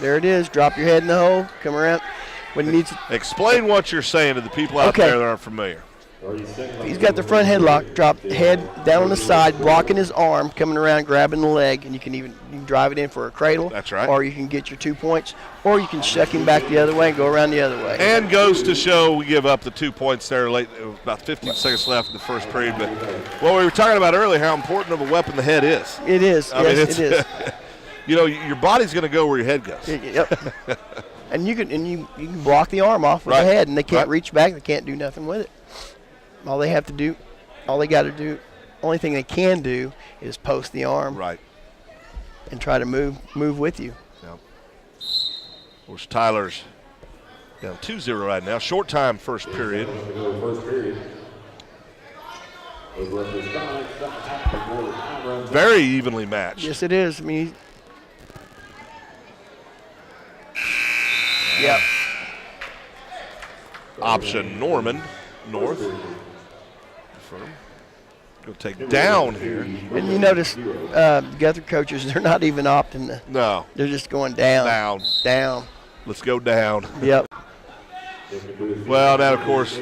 There it is. Drop your head in the hole. Come around. When he needs. Explain what you're saying to the people out there that aren't familiar. He's got the front headlock. Drop head down on the side, blocking his arm, coming around, grabbing the leg, and you can drive it in for a cradle. That's right. Or you can get your 2 points, or you can shuck him back the other way and go around the other way. And goes to show we give up the 2 points there late. About 15 seconds left in the first period. But what we were talking about earlier, how important of a weapon the head is. It is. Yes, it is. Your body's going to go where your head goes. Yep. And you can block the arm off with the head, and they can't reach back. They can't do nothing with it. All they got to do, only thing they can do is post the arm, and try to move with you. Yep. Of course, Tyler's down 2-0 right now. Short time, first period. Very evenly matched. Yes, it is. I mean. Yep. Option Norman North. Go take down here. And you notice Guthrie coaches, they're not even opting. No. They're just going down. Down. Let's go down. Yep. Well, now, of course,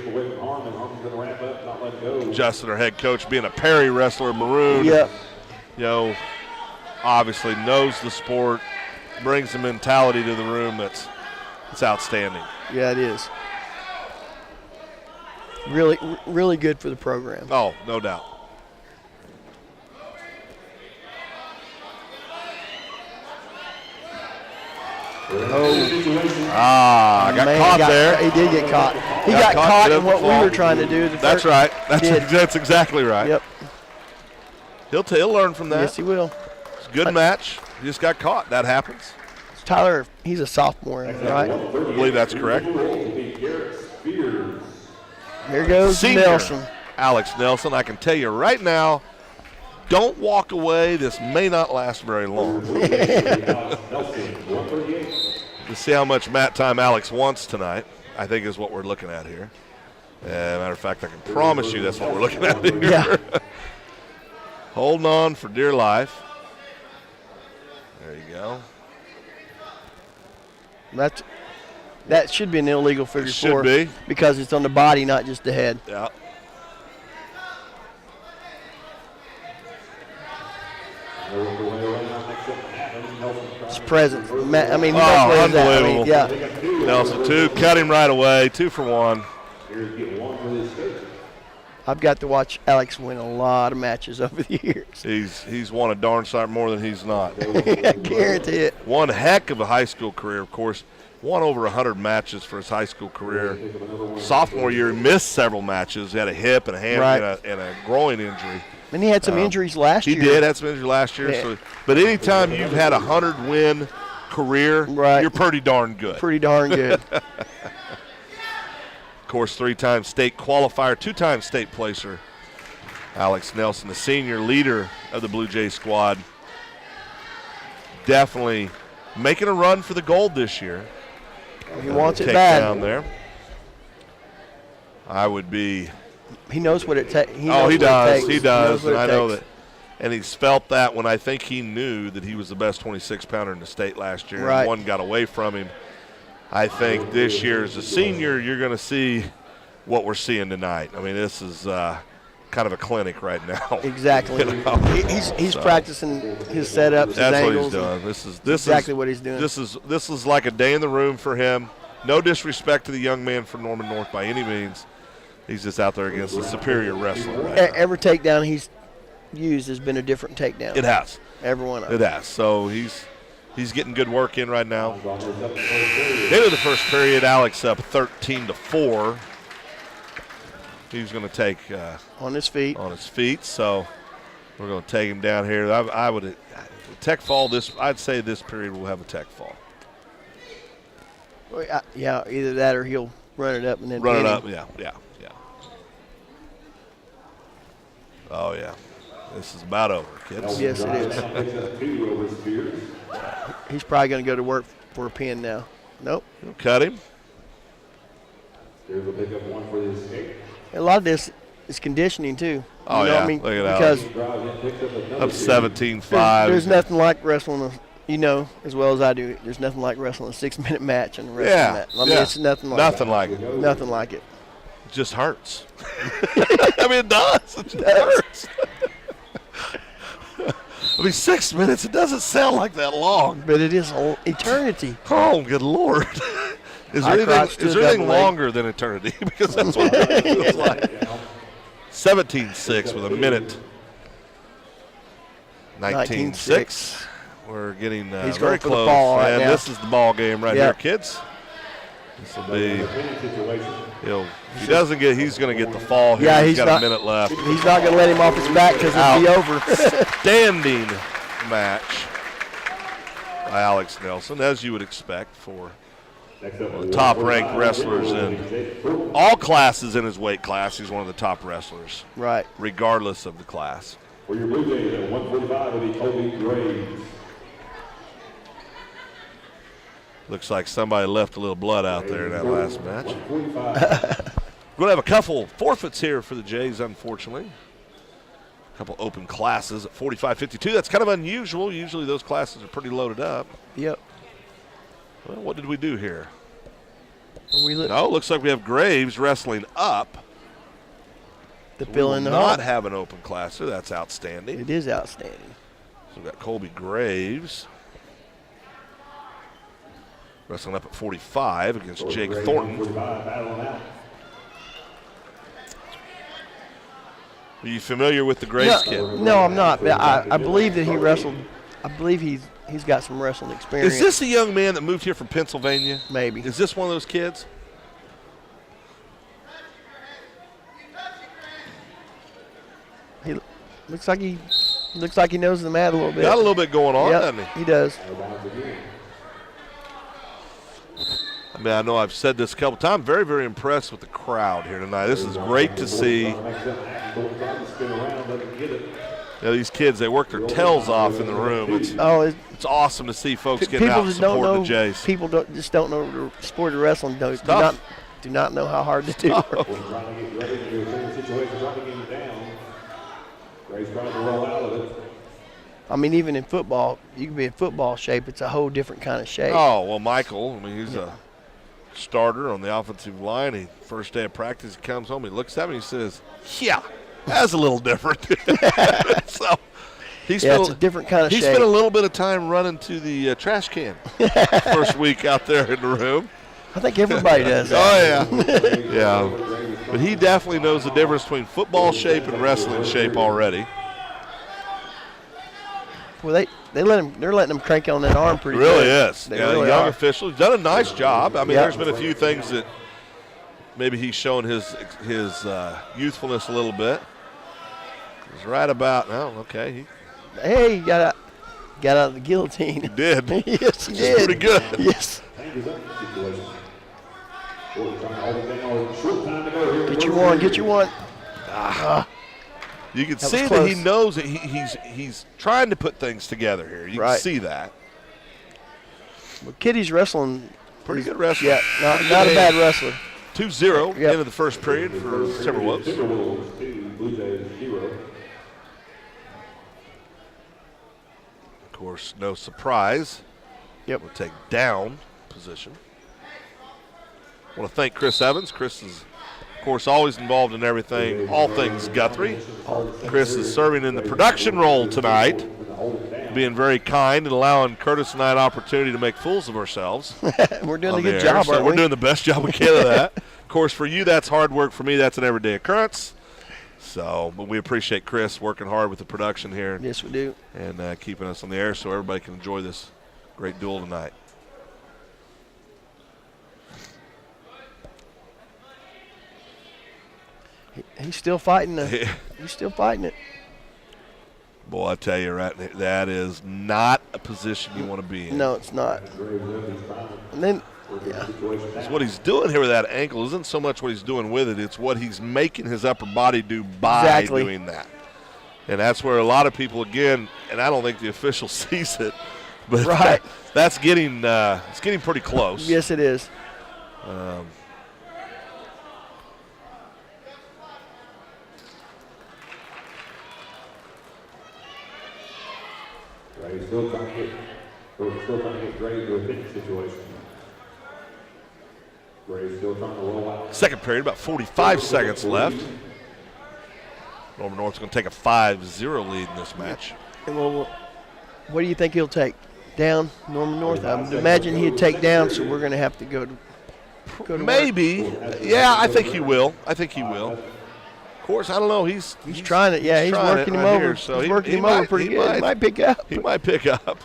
Justin, our head coach, being a Perry wrestler, Maroon, obviously knows the sport, brings the mentality to the room that's outstanding. Yeah, it is. Really, really good for the program. Oh, no doubt. I got caught there. He did get caught. He got caught in what we were trying to do. That's right. That's exactly right. Yep. He'll learn from that. Yes, he will. It's a good match. He just got caught. That happens. Tyler, he's a sophomore, right? I believe that's correct. Here goes Senior Nelson. Alex Nelson. I can tell you right now, don't walk away. This may not last very long. To see how much mat time Alex wants tonight, I think is what we're looking at here. Matter of fact, I can promise you that's what we're looking at here. Yeah. Holding on for dear life. There you go. That should be an illegal figure four. Should be. Because it's on the body, not just the head. Yeah. His presence. I mean, he knows where he's at. I mean, yeah. Nelson, 2, cut him right away, 2 for 1. I've got to watch Alex win a lot of matches over the years. He's won a darn sight more than he's not. I guarantee it. One heck of a high school career, of course. Won over 100 matches for his high school career. Sophomore year, he missed several matches. He had a hip and a hand and a groin injury. And he had some injuries last year. He did have some injuries last year. Yeah. So, but anytime you've had a 100-win career, you're pretty darn good. Pretty darn good. Of course, 3-time state qualifier, 2-time state placer. Alex Nelson, the senior leader of the Blue Jay squad, definitely making a run for the gold this year. He wants it bad. Down there. I would be. He knows what it takes. He does. He does. And I know that. And he's felt that when I think he knew that he was the best 26-pounder in the state last year. Right. And one got away from him. I think this year as a senior, you're going to see what we're seeing tonight. I mean, this is kind of a clinic right now. Exactly. You know? He's practicing his setups, his angles. That's what he's doing. This exactly is what he's doing. This is like a day in the room for him. No disrespect to the young man from Norman North by any means. He's just out there against a superior wrestler right now. Every takedown he's used has been a different takedown. It has. Every one of them. It has. So he's getting good work in right now. End of the first period, Alex up 13-4. He's going to take on his feet. So we're going to take him down here. I would tech fall this. I'd say this period will have a tech fall. Yeah, either that or he'll run it up and then run it up. Yeah. Oh yeah, this is about over, kids. Yes, it is. He's probably going to go to work for a pin now. Nope. He'll cut him. There's a pickup one for the escape. A lot of this is conditioning too. Oh, you know yeah. what I mean? Look at because up 17-5. There's nothing like wrestling, as well as I do. There's nothing like wrestling a 6-minute match and wrestling that. I mean, it's nothing like it. Nothing like it. It just hurts. I mean, it does. It just hurts. I mean, 6 minutes, it doesn't sound like that long. But it is eternity. Oh, good Lord. Is there anything longer than eternity? Because that's what it feels like. 17-6 with a minute. 19-6. We're getting very close. Right now. This is the ball game right here, kids. This will be. If he doesn't get, he's going to get the fall here. Yeah, he's got a minute left. He's not going to let him off his back because it'll be over. Standing match by Alex Nelson, as you would expect for the top-ranked wrestlers in all classes in his weight class. He's one of the top wrestlers, right? Regardless of the class. For your Blue Jays at 145 will be Kobe Graves. Looks like somebody left a little blood out there in that last match. We're going to have a couple forfeits here for the Jays, unfortunately. A couple open classes at 45-52. That's kind of unusual. Usually those classes are pretty loaded up. Yep. Well, what did we do here? No, looks like we have Graves wrestling up. The fill in the not have an open classer. That's outstanding. It is outstanding. So we've got Colby Graves wrestling up at 45 against Jake Thornton. Are you familiar with the Graves kid? No, I'm not. But I believe that he wrestled. I believe he's got some wrestling experience. Is this a young man that moved here from Pennsylvania? Maybe. Is this one of those kids? He looks like he knows the mat a little bit. Got a little bit going on, doesn't he? He does. I mean, I know I've said this a couple times. Very, very impressed with the crowd here tonight. This is great to see. These kids, they work their tails off in the room. It's awesome to see folks getting out and supporting the Jays. People just don't know the sport of wrestling. Do not know how hard to do. I mean, even in football, you can be in football shape. It's a whole different kind of shape. Oh, well, Michael, I mean, he's a starter on the offensive line. First day of practice, he comes home, he looks at me, he says, yeah, that's a little different. So It's a different kind of shape. He spent a little bit of time running to the trash can first week out there in the room. I think everybody does that. Oh, yeah. Yeah. But he definitely knows the difference between football shape and wrestling shape already. Well, they're letting him crank on that arm pretty really good. Is. They yeah, really young are. official. He's done a nice job. I mean, there's been a few things that maybe he's shown his youthfulness a little bit. He's right about now. Okay. He got out of the guillotine. He did. Yes, he did. Pretty good. Yes. Get your one. You can see that he knows that he's trying to put things together here. You can see that. Well, Kitty's wrestling. Pretty good wrestler. Yeah, not a bad wrestler. 2-0 into the first period for Timberwolves. Of course, no surprise. Yep. We'll take down position. I want to thank Chris Evans. Chris is, of course, always involved in everything, all things Guthrie. Chris is serving in the production role tonight, being very kind and allowing Curtis and I an opportunity to make fools of ourselves. We're doing a good job, aren't we? We're doing the best job we can of that. Of course, for you, that's hard work. For me, that's an everyday occurrence. So, but we appreciate Chris working hard with the production here. Yes, we do. And keeping us on the air so everybody can enjoy this great duel tonight. He's still fighting. He's still fighting it. Boy, I tell you, right, that is not a position you want to be in. No, it's not. And then, Because what he's doing here with that ankle isn't so much what he's doing with it, it's what he's making his upper body do by doing that. And that's where a lot of people, again, and I don't think the official sees it, but that's getting it's getting pretty close. Yes, it is. He's still trying to get Gray to a pinch situation. Gray's still trying to roll out. Second period, about 45 seconds left. Norman North's going to take a 5-0 lead in this match. And well, what do you think he'll take? Down, Norman North? I would imagine he'd take down, so we're going to have to go to maybe. Work. Yeah, I think he will. Of course, I don't know. He's trying it. Yeah, he's working him over. So he's working him over pretty good. He might pick up. He might pick up.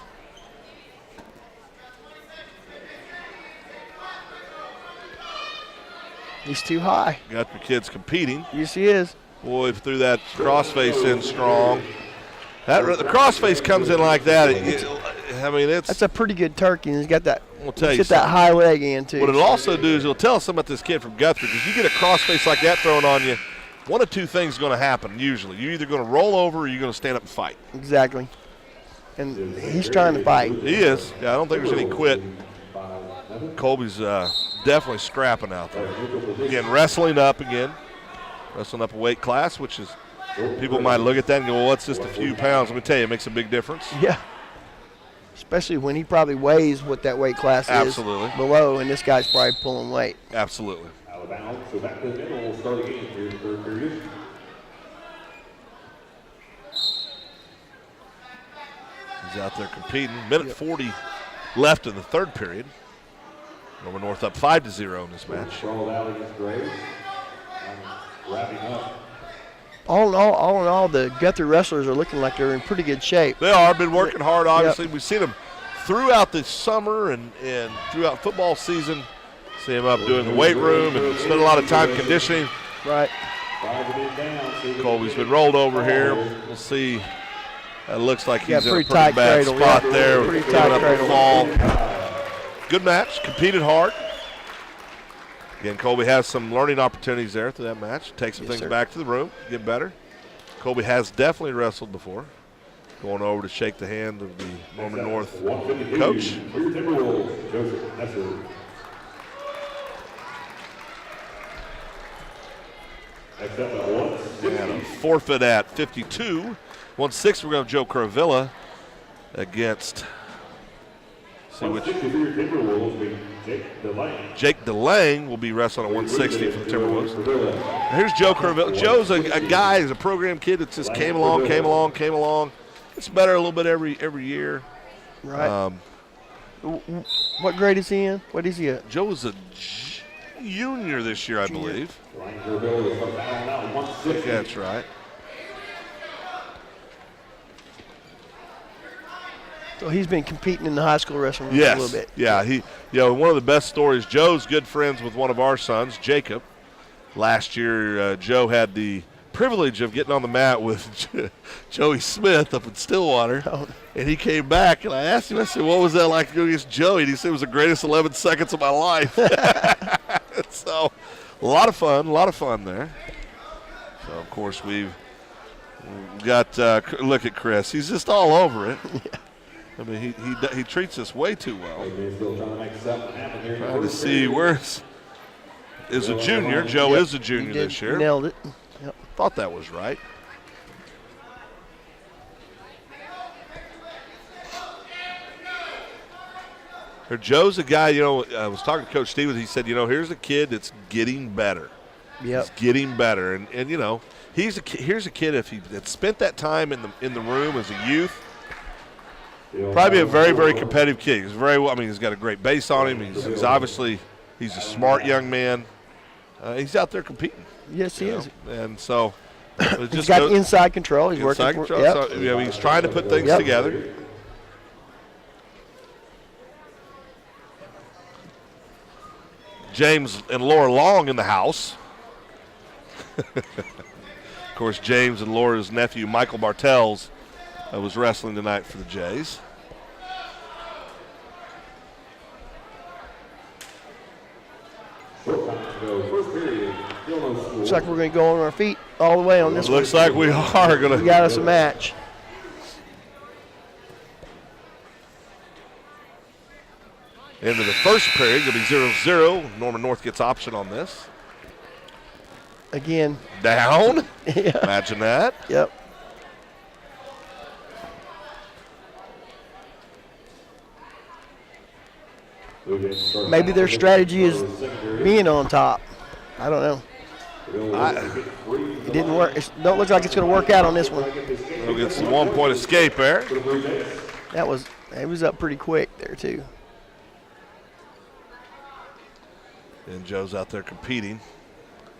He's too high. Got the kids competing. Yes, he is. Boy, threw that crossface in strong. The crossface comes in like that. That's a pretty good turkey. And he's got that. We'll tell you get that high leg in too. What it'll also do is it'll tell us something about this kid from Guthrie. Because you get a crossface like that thrown on you, one of two things is going to happen usually. You're either going to roll over or you're going to stand up and fight. Exactly. And he's trying to fight. He is. Yeah, I don't think there's any quit. Colby's definitely scrapping out there. Again, wrestling up a weight class, which is, people might look at that and go, well, what's just a few pounds? Let me tell you, it makes a big difference. Yeah. Especially when he probably weighs what that weight class is below, and this guy's probably pulling weight. Absolutely. Alabama, so back to the middle, we'll start again here in the third period. He's out there competing. Minute 40 left in the third period. Norman North up 5-0 in this match. All in all, the Guthrie wrestlers are looking like they're in pretty good shape. They are. Been working hard, obviously. We've seen them throughout the summer and throughout football season. See him up doing the weight room and spend a lot of time conditioning. Right. Colby's been rolled over here. We'll see. It looks like he's in a pretty bad cradle, spot there. Pretty tight cradle. Fall. Good match. Competed hard. Again, Colby has some learning opportunities there through that match. Take some things back to the room, get better. Colby has definitely wrestled before. Going over to shake the hand of the Norman North coach. And a forfeit at 52. 1-6, we're going to have Joe Curvilla against, Jake DeLang will be wrestling at 160 for the Timberwolves. Here's Joe Curvilla. Joe's a guy, he's a program kid that just came along. Gets better a little bit every year. Right. What grade is he in? What is he at? Joe is a junior this year, I believe. I think that's right. So he's been competing in the high school wrestling a little bit. Yeah, one of the best stories, Joe's good friends with one of our sons, Jacob. Last year, Joe had the privilege of getting on the mat with Joey Smith up in Stillwater. And he came back, and I asked him, I said, what was that like to go against Joey? And he said it was the greatest 11 seconds of my life. So a lot of fun there. So, of course, we've got, look at Chris. He's just all over it. Yeah. I mean, he treats us way too well. Trying to see where is a junior. Joe is a junior this year. Nailed it. Yep. Thought that was right. Joe's a guy, I was talking to Coach Stevens. He said, here's a kid that's getting better. Yep. He's getting better. And here's a kid, if he had spent that time in the room as a youth, probably a very, very competitive kid. He's got a great base on him. He's obviously a smart young man. He's out there competing. Yes, he is. And so he's got inside control. He's working. Yep. So, he's trying to put things together. James and Laura Long in the house. Of course, James and Laura's nephew, Michael Bartels, was wrestling tonight for the Jays. Looks like we're going to go on our feet all the way on this one. Looks like we are going to. We got us a match. Into the first period, it'll be 0-0. Norman North gets option on this. Again. Down? Yeah. Imagine that. Yep. Maybe their strategy is being on top. I don't know. It didn't work. It don't look like it's going to work out on this one. We'll get some one-point escape there. It was up pretty quick there, too. And Joe's out there competing.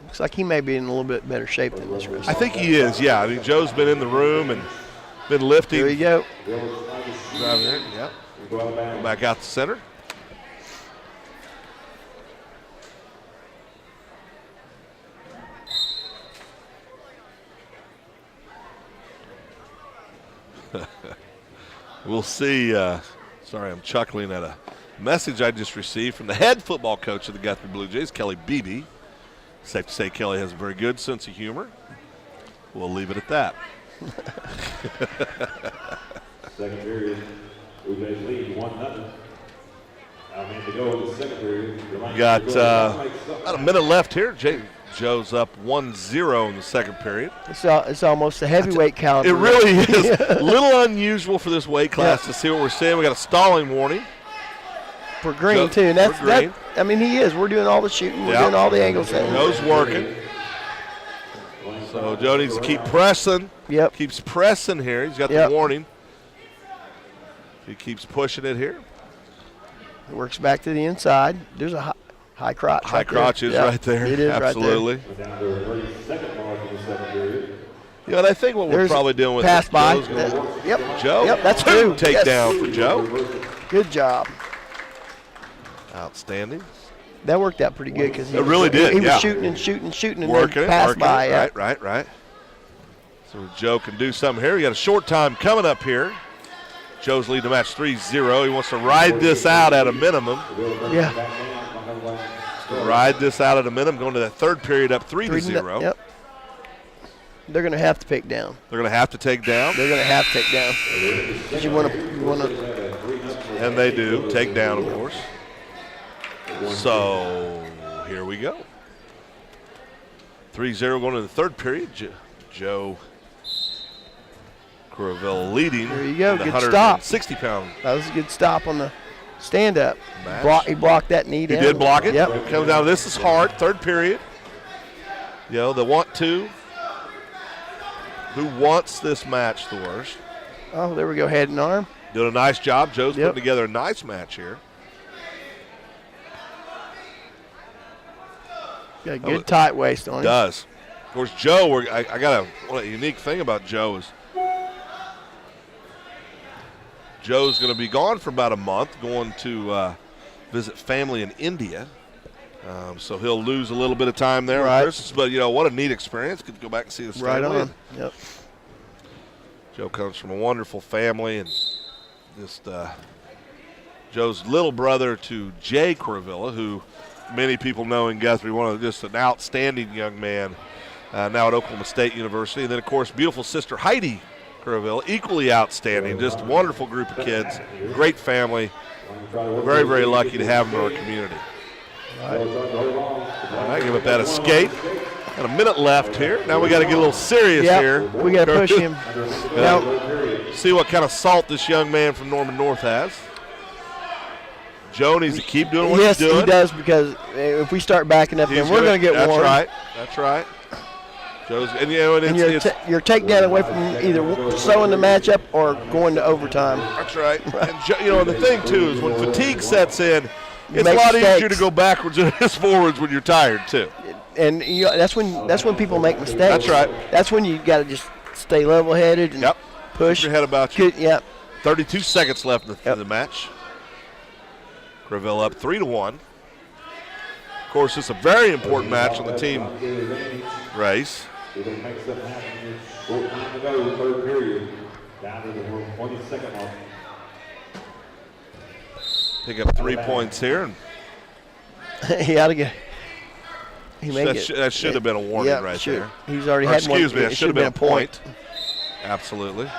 Looks like he may be in a little bit better shape than this wrestler. I think he is, yeah. I mean, Joe's been in the room and been lifting. There you go. Yep. Back out the center. We'll see. Sorry, I'm chuckling at a message I just received from the head football coach of the Guthrie Blue Jays, Kelly Beebe. Safe to say Kelly has a very good sense of humor. We'll leave it at that. Second period, Blue Jays lead 1-0. Now to go in the second period. Got about a minute left here. Joe's up 1-0 in the second period. It's almost a heavyweight caliber. It really is. A little unusual for this weight class to see what we're seeing. We got a stalling warning. For Green, too. And that's that. I mean, he is. We're doing all the shooting. We're doing all the angles. Joe's working. So Joe needs to keep pressing. Yep. Keeps pressing here. He's got the warning. He keeps pushing it here. It works back to the inside. There's a high crotch. High crotch is right there. It is absolutely. Right there. Down to the 32nd mark in the second period. Yeah, and I think what we're probably doing with pass by. Yep. Joe. Yep, that's two. Takedown for Joe. Good job. Outstanding. That worked out pretty good because it really did. He was shooting and working then passed by. Right. So Joe can do something here. We got a short time coming up here. Joe's leading the match 3-0. He wants to ride this out at a minimum. Yeah. Ride this out at a minimum. Going to that third period up 3-0. Yep. They're going to have to pick down. They're going to have to take down. They're going to have to take down. Because you want to. And they do take down, of course. So here we go. 3-0 going to the third period. Joe Corville leading. There you go. Good stop. 60-pound. That was a good stop on the stand-up. He blocked that knee down. He did block it. Yep. Comes down. This is hard. Third period. They want to. Who wants this match the worst? Oh, there we go, head and arm. Doing a nice job. Joe's putting together a nice match here. Got a good tight waist on him. Does. Of course, Joe, I got a unique thing about Joe is Joe's going to be gone for about a month, going to visit family in India. So he'll lose a little bit of time there with Christmas. But, what a neat experience. Could go back and see his family. Right on. Yep. Joe comes from a wonderful family, and just Joe's little brother to Jay Cravilla, who many people know in Guthrie, just an outstanding young man, now at Oklahoma State University. And then, of course, beautiful sister Heidi Cravilla, equally outstanding, just a wonderful group of kids, great family. We're very, very lucky to have them in our community. All right, give it that escape. Got a minute left here. Now we got to get a little serious here. We got to push him. See what kind of salt this young man from Norman North has. Joe needs to keep doing what he's doing. Yes, he does, because if we start backing up, then we're going to get warm. That's right. Joe's, and your takedown away from either slowing the match up or going to overtime. That's right. And the thing too is when fatigue sets in, it's a lot easier to go backwards than it is forwards when you're tired too. And that's when people make mistakes. That's right. That's when you got to just stay level-headed and push. Keep your head about you. 32 seconds left in the match. Cravilla up 3-1. Of course, it's a very important match on the team race. Pick up 3 points here. He ought to get. That should have been a warning right there. He's already had one. Excuse me, that should have been a point. Absolutely.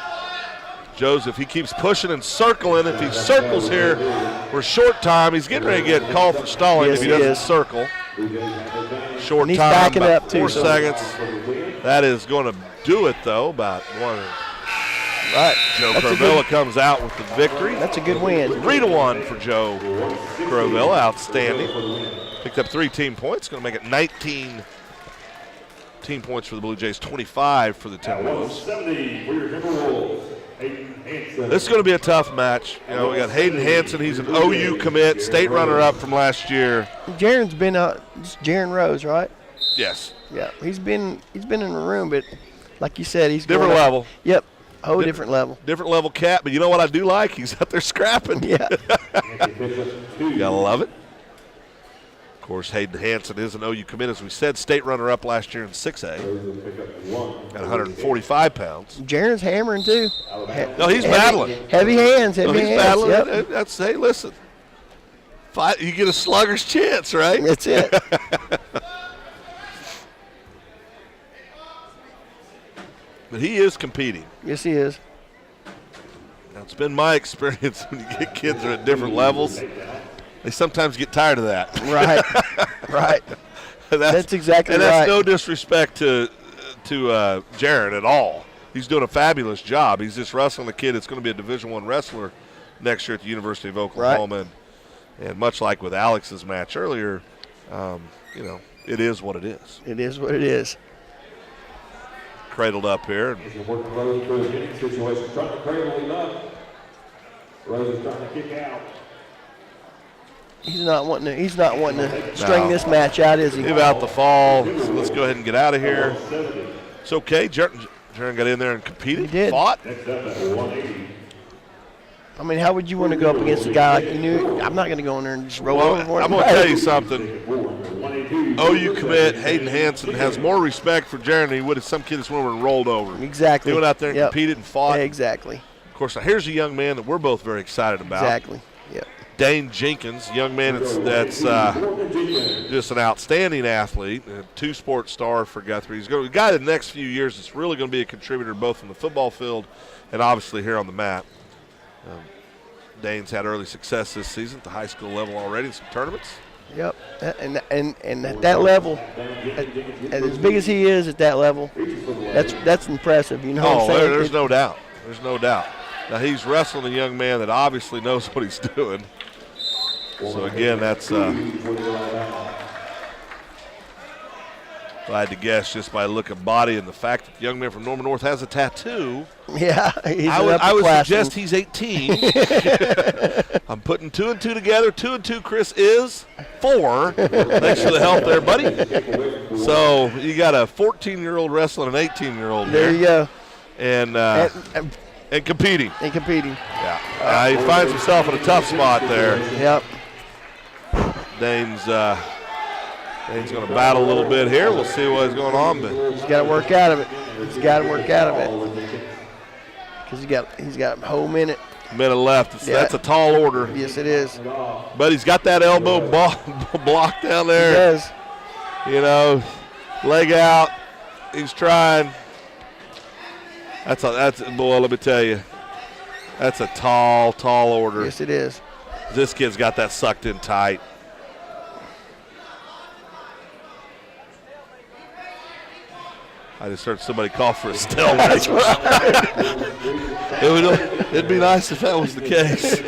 Joe's, if he keeps pushing and circling, if he circles here for a short time, he's getting ready to get called for stalling if he doesn't circle. Short time, backing about up 4 seconds. That is going to do it, though, about one. Right. Joe Cravilla comes out with the victory. That's a good win. 3-1 for Joe Cravilla. Outstanding. Picked up 3 team points. Going to make it 19 team points for the Blue Jays, 25 for the Timberwolves. This is going to be a tough match. We got Hayden Hansen. He's an OU commit, state runner-up from last year. Jaron's been Jaron Rose, right? Yes. Yeah, he's been in the room, but like you said, he's different level. Yep, different level. Different level cat, but you know what I do like? He's out there scrapping. Yeah. You gotta love it. Of course, Hayden Hansen is an OU commit, as we said, state runner-up last year in 6A. At 145 pounds. Jaron's hammering, too. No, he's battling. Heavy hands, he's battling. Yep. That's, hey, listen. You get a slugger's chance, right? That's it. But he is competing. Yes, he is. Now, it's been my experience when you get kids that are at different levels, they sometimes get tired of that. Right. That's exactly right. And that's no disrespect to Jaron at all. He's doing a fabulous job. He's just wrestling a kid that's going to be a Division I wrestler next year at the University of Oklahoma. Right. And much like with Alex's match earlier, it is what it is. It is what it is. Cradled up here. Situation. Trying to cradle him up. Rose is trying to kick out. He's not wanting to string this match out, is he? Give out the fall. So let's go ahead and get out of here. It's okay. Jaron got in there and competed. He did. Fought. I mean, how would you want to go up against a guy like you knew? I'm not going to go in there and just roll over for him. I'm going to tell you something. OU commit Hayden Hansen has more respect for Jaron than he would if some kid that's went over and rolled over. Exactly. He went out there and competed and fought. Yeah, exactly. Of course, now here's a young man that we're both very excited about. Exactly. Yep. Dane Jenkins, young man that's just an outstanding athlete, a two-sport star for Guthrie. He's a guy that the next few years is really going to be a contributor both in the football field and obviously here on the mat. Dane's had early success this season at the high school level already in some tournaments. Yep, and at that level, as big as he is at that level, that's impressive. You know what I'm saying? There's no doubt. There's no doubt. Now he's wrestling a young man that obviously knows what he's doing. So again, that's If I had to guess just by look of body and the fact that the young man from Norman North has a tattoo, yeah, I would suggest he's 18. I'm putting 2 and 2 together. 2 and 2, Chris, is 4. Thanks for the help there, buddy. So you got a 14-year-old wrestling an 18-year-old there. You go. And competing. And competing. Yeah. He finds himself in a tough spot there. Yep. Dane's going to battle a little bit here. We'll see what's going on. But he's got to work out of it. Because he's got a whole minute. Minute left. That's a tall order. Yes, it is. But he's got that elbow block down there. He does. You know, leg out. He's trying. Boy, let me tell you. That's a tall order. Yes, it is. This kid's got that sucked in tight. I just heard somebody call for a stalemate. It'd be nice if that was the case.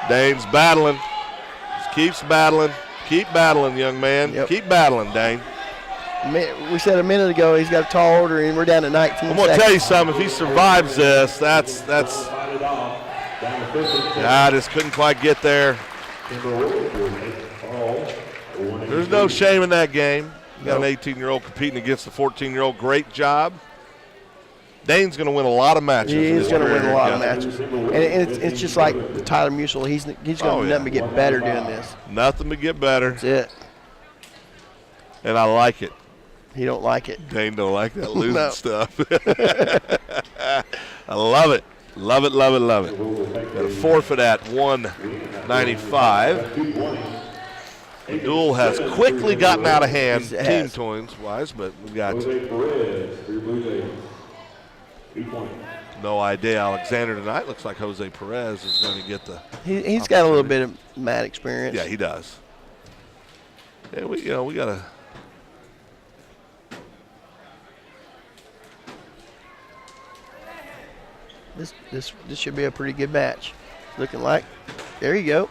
Dane's battling. Just keeps battling. Keep battling, young man. Yep. Keep battling, Dane. We said a minute ago he's got a tall order, and we're down to 19 I'm going to tell you something. If he survives this, that's. I just couldn't quite get there. There's no shame in that game. You got an 18-year-old competing against a 14-year-old. Great job. Dane's going to win a lot of matches. He's going to win a lot of matches. And it's just like Tyler Musil. He's going to do nothing but get better doing this. Nothing but get better. That's it. And I like it. He don't like it. Dane don't like that losing stuff. I love it. Love it. Got a forfeit at 195. The duel has quickly gotten out of hand, team points-wise, but we got no idea. Alexander tonight looks like Jose Perez is going to get the. He's got a little bit of mat experience. Yeah, he does. Yeah, we got to. This should be a pretty good match. Looking like. There you go.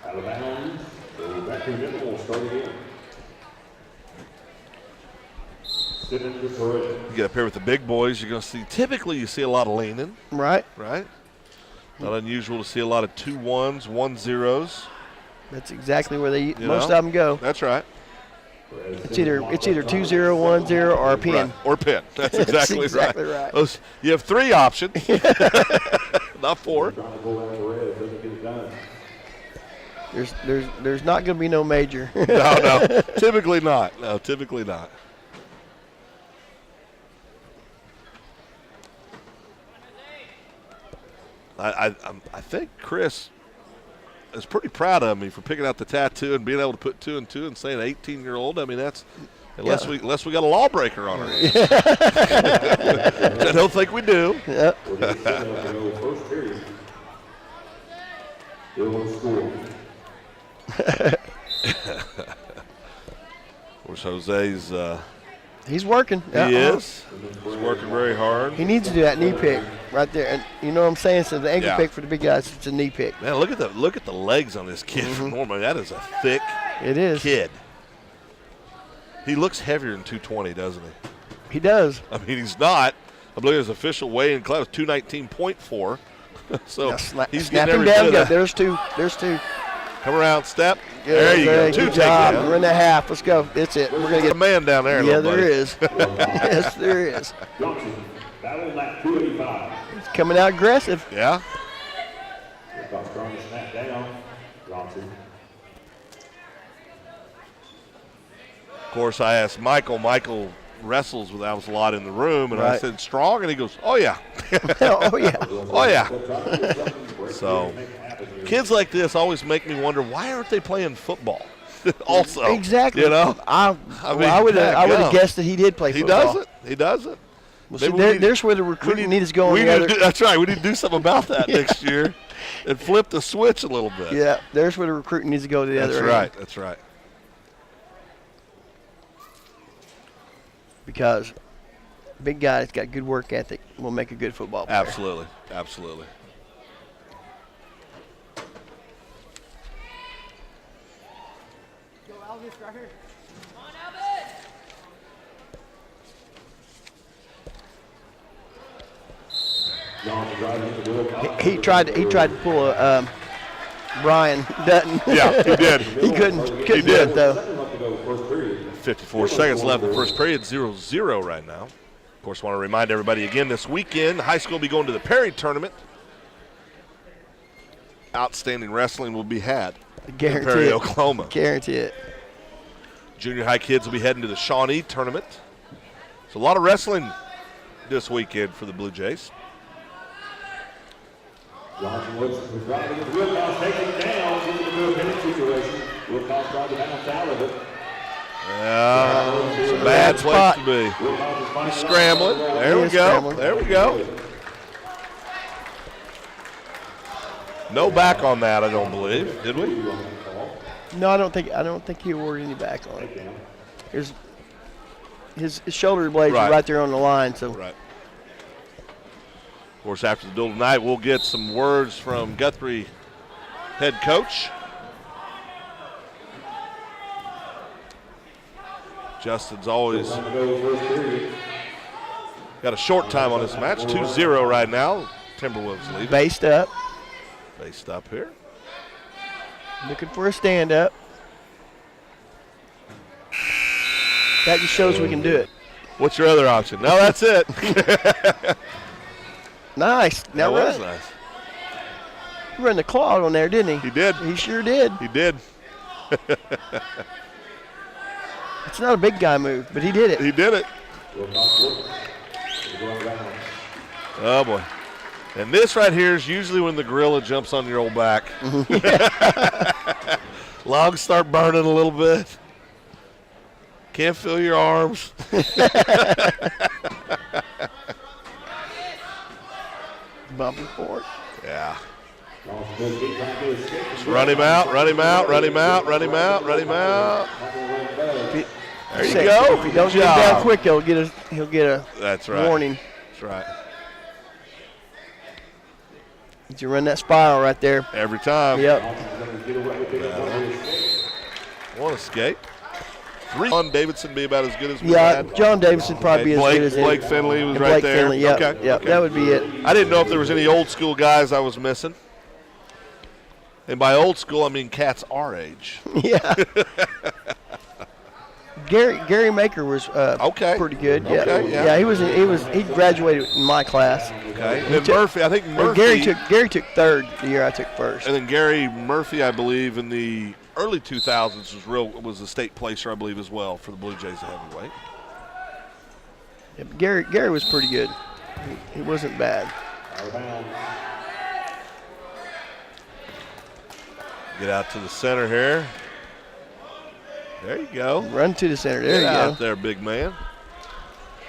Out of bounds. So back to the middle. We'll start again. You get up here with the big boys, you're going to see. Typically, you see a lot of leaning. Right. Not unusual to see a lot of 2-1s, 1-0s. That's exactly where most of them go. That's right. It's either 2-0, 1-0, or a pin. Right. Or pin. That's exactly, right. Those, you have 3 options, not 4. There's not going to be no major. No. Typically not. No, typically not. I think Chris is pretty proud of me for picking out the tattoo and being able to put 2 and 2 and saying 18-year-old. I mean, that's unless we got a lawbreaker on our hands. I don't think we do. Yep. Of course, Jose's. He's working. He is. He's working very hard. He needs to do that knee pick right there, and you know what I'm saying. So the ankle pick for the big guys, it's a knee pick. Man, look at the legs on this kid. From Norman, that is a thick kid. He looks heavier than 220, doesn't he? He does. I mean, he's not. I believe his official weigh-in class 219.4. So he's snap him down. Go. There's two. Come around, step. Good, there you go. Good job. We're in the half. Let's go. That's it. We're gonna get a man down there. Yeah, there is. Yes, there is. He's coming out aggressive. Yeah. Of course, I asked Michael. Michael wrestles with us a lot in the room, and I said, strong? And he goes, oh, yeah. Oh, yeah. Oh, yeah. So kids like this always make me wonder, why aren't they playing football? Also. Exactly. You know? I would have guessed that he did play football. He doesn't. Well, see, there's where the recruiting needs to go. That's right. We need to do something about that next year and flip the switch a little bit. Yeah, there's where the recruiting needs to go to the other end. That's right. Because big guy that's got good work ethic will make a good football player. Absolutely, absolutely. He tried to pull a Brian Dutton. Yeah, he did. He couldn't do it though. 54 seconds left in the first period, 0-0 right now. Of course, want to remind everybody again this weekend, high school will be going to the Perry tournament. Outstanding wrestling will be had in Perry, Oklahoma. Guarantee it. Junior high kids will be heading to the Shawnee tournament. So a lot of wrestling this weekend for the Blue Jays. Johnson looks for driving his Wilcox, takes it down into the no-penalty situation. Wilcox tried to bounce out of it. Yeah, it's a bad place to be. He's scrambling. There we go. There we go. No back on that, I don't believe. Did we? No, I don't think he awarded any back on it. His shoulder blades are right there on the line. So. Right. Of course, after the duel tonight, we'll get some words from Guthrie head coach. Justin's always got a short time on this match. 2-0 right now. Timberwolves lead. Based up. Based up here. Looking for a stand-up. That just shows we can do it. What's your other option? No, that's it. Nice. Now that was nice. He ran the claw on there, didn't he? He did. He sure did. He did. It's not a big guy move, but he did it. He did it. Oh, boy. And this right here is usually when the gorilla jumps on your old back. Logs start burning a little bit. Can't feel your arms. Bumping forward. Yeah. Just run him out, run him out, run him out, run him out, run him out. There you go. If he don't get down quick, he'll get a That's right. warning. That's right. You run that spiral right there. Every time. Yep. One escape. 3 on Davidson be about as good as we had. Yeah, John Davidson probably be as good as Blake Finley was and right Blake there. Finley, yep, okay. Yep, that would be it. I didn't know if there was any old school guys I was missing. And by old school, I mean cats our age. Yeah. Gary Maker was pretty good. Yeah. Okay, yeah. He graduated in my class. Okay. And Murphy, I think Murphy. Gary took third the year I took first. And then Gary Murphy, I believe, in the early 2000s was a state placer, I believe, as well for the Blue Jays at heavyweight. Yeah, but Gary was pretty good. He wasn't bad. Get out to the center here. There you go. Run to the center. There Get you out go. there, big man.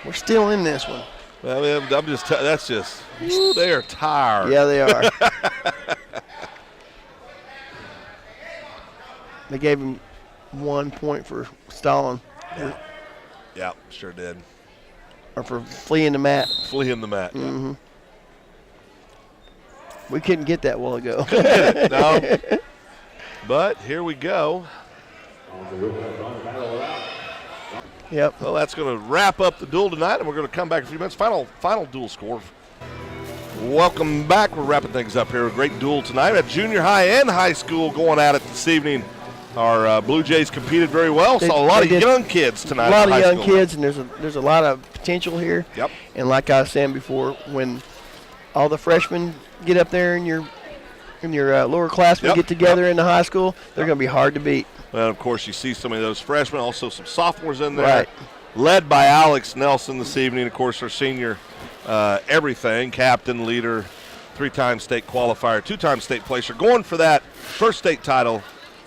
We're still in this one. Well, I'm just. That's just. Woo, they are tired. Yeah, they are. They gave him 1 point for stalling. Yeah, sure did. Or for fleeing the mat. Fleeing the mat. Mm-hmm. We couldn't get that a while ago. No. But here we go. Yep. Well, that's going to wrap up the duel tonight, and we're going to come back in a few minutes. Final duel score. Welcome back. We're wrapping things up here. A great duel tonight at junior high and high school going at it this evening. Our Blue Jays competed very well. Saw a lot of young kids tonight. A lot of young kids, and there's a lot of potential here. Yep. And like I was saying before, when all the freshmen get up there in your lower classmen get together in the high school, they're going to be hard to beat. Well, of course, you see some of those freshmen, also some sophomores in there. Right. Led by Alex Nelson this evening, of course, our senior everything, captain, leader, 3-time state qualifier, 2-time state placer, going for that first state title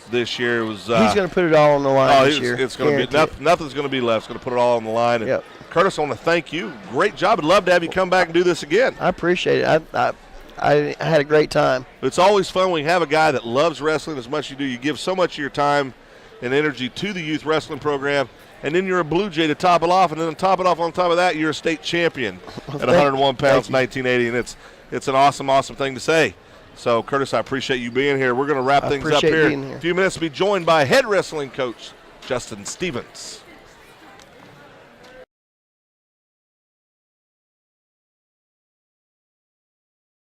this year. He's going to put it all on the line this year. It's going to be nothing's going to be left. It's going to put it all on the line. And Curtis, I want to thank you. Great job. I'd love to have you come back and do this again. I appreciate it. I had a great time. It's always fun when you have a guy that loves wrestling as much as you do. You give so much of your time and energy to the youth wrestling program, and then you're a Blue Jay to top it off, and then on top of that, you're a state champion at 101 pounds in 1980, and it's an awesome, awesome thing to say. So, Curtis, I appreciate you being here. We're going to wrap things up here. In a few minutes, we'll be joined by head wrestling coach Justin Stevens.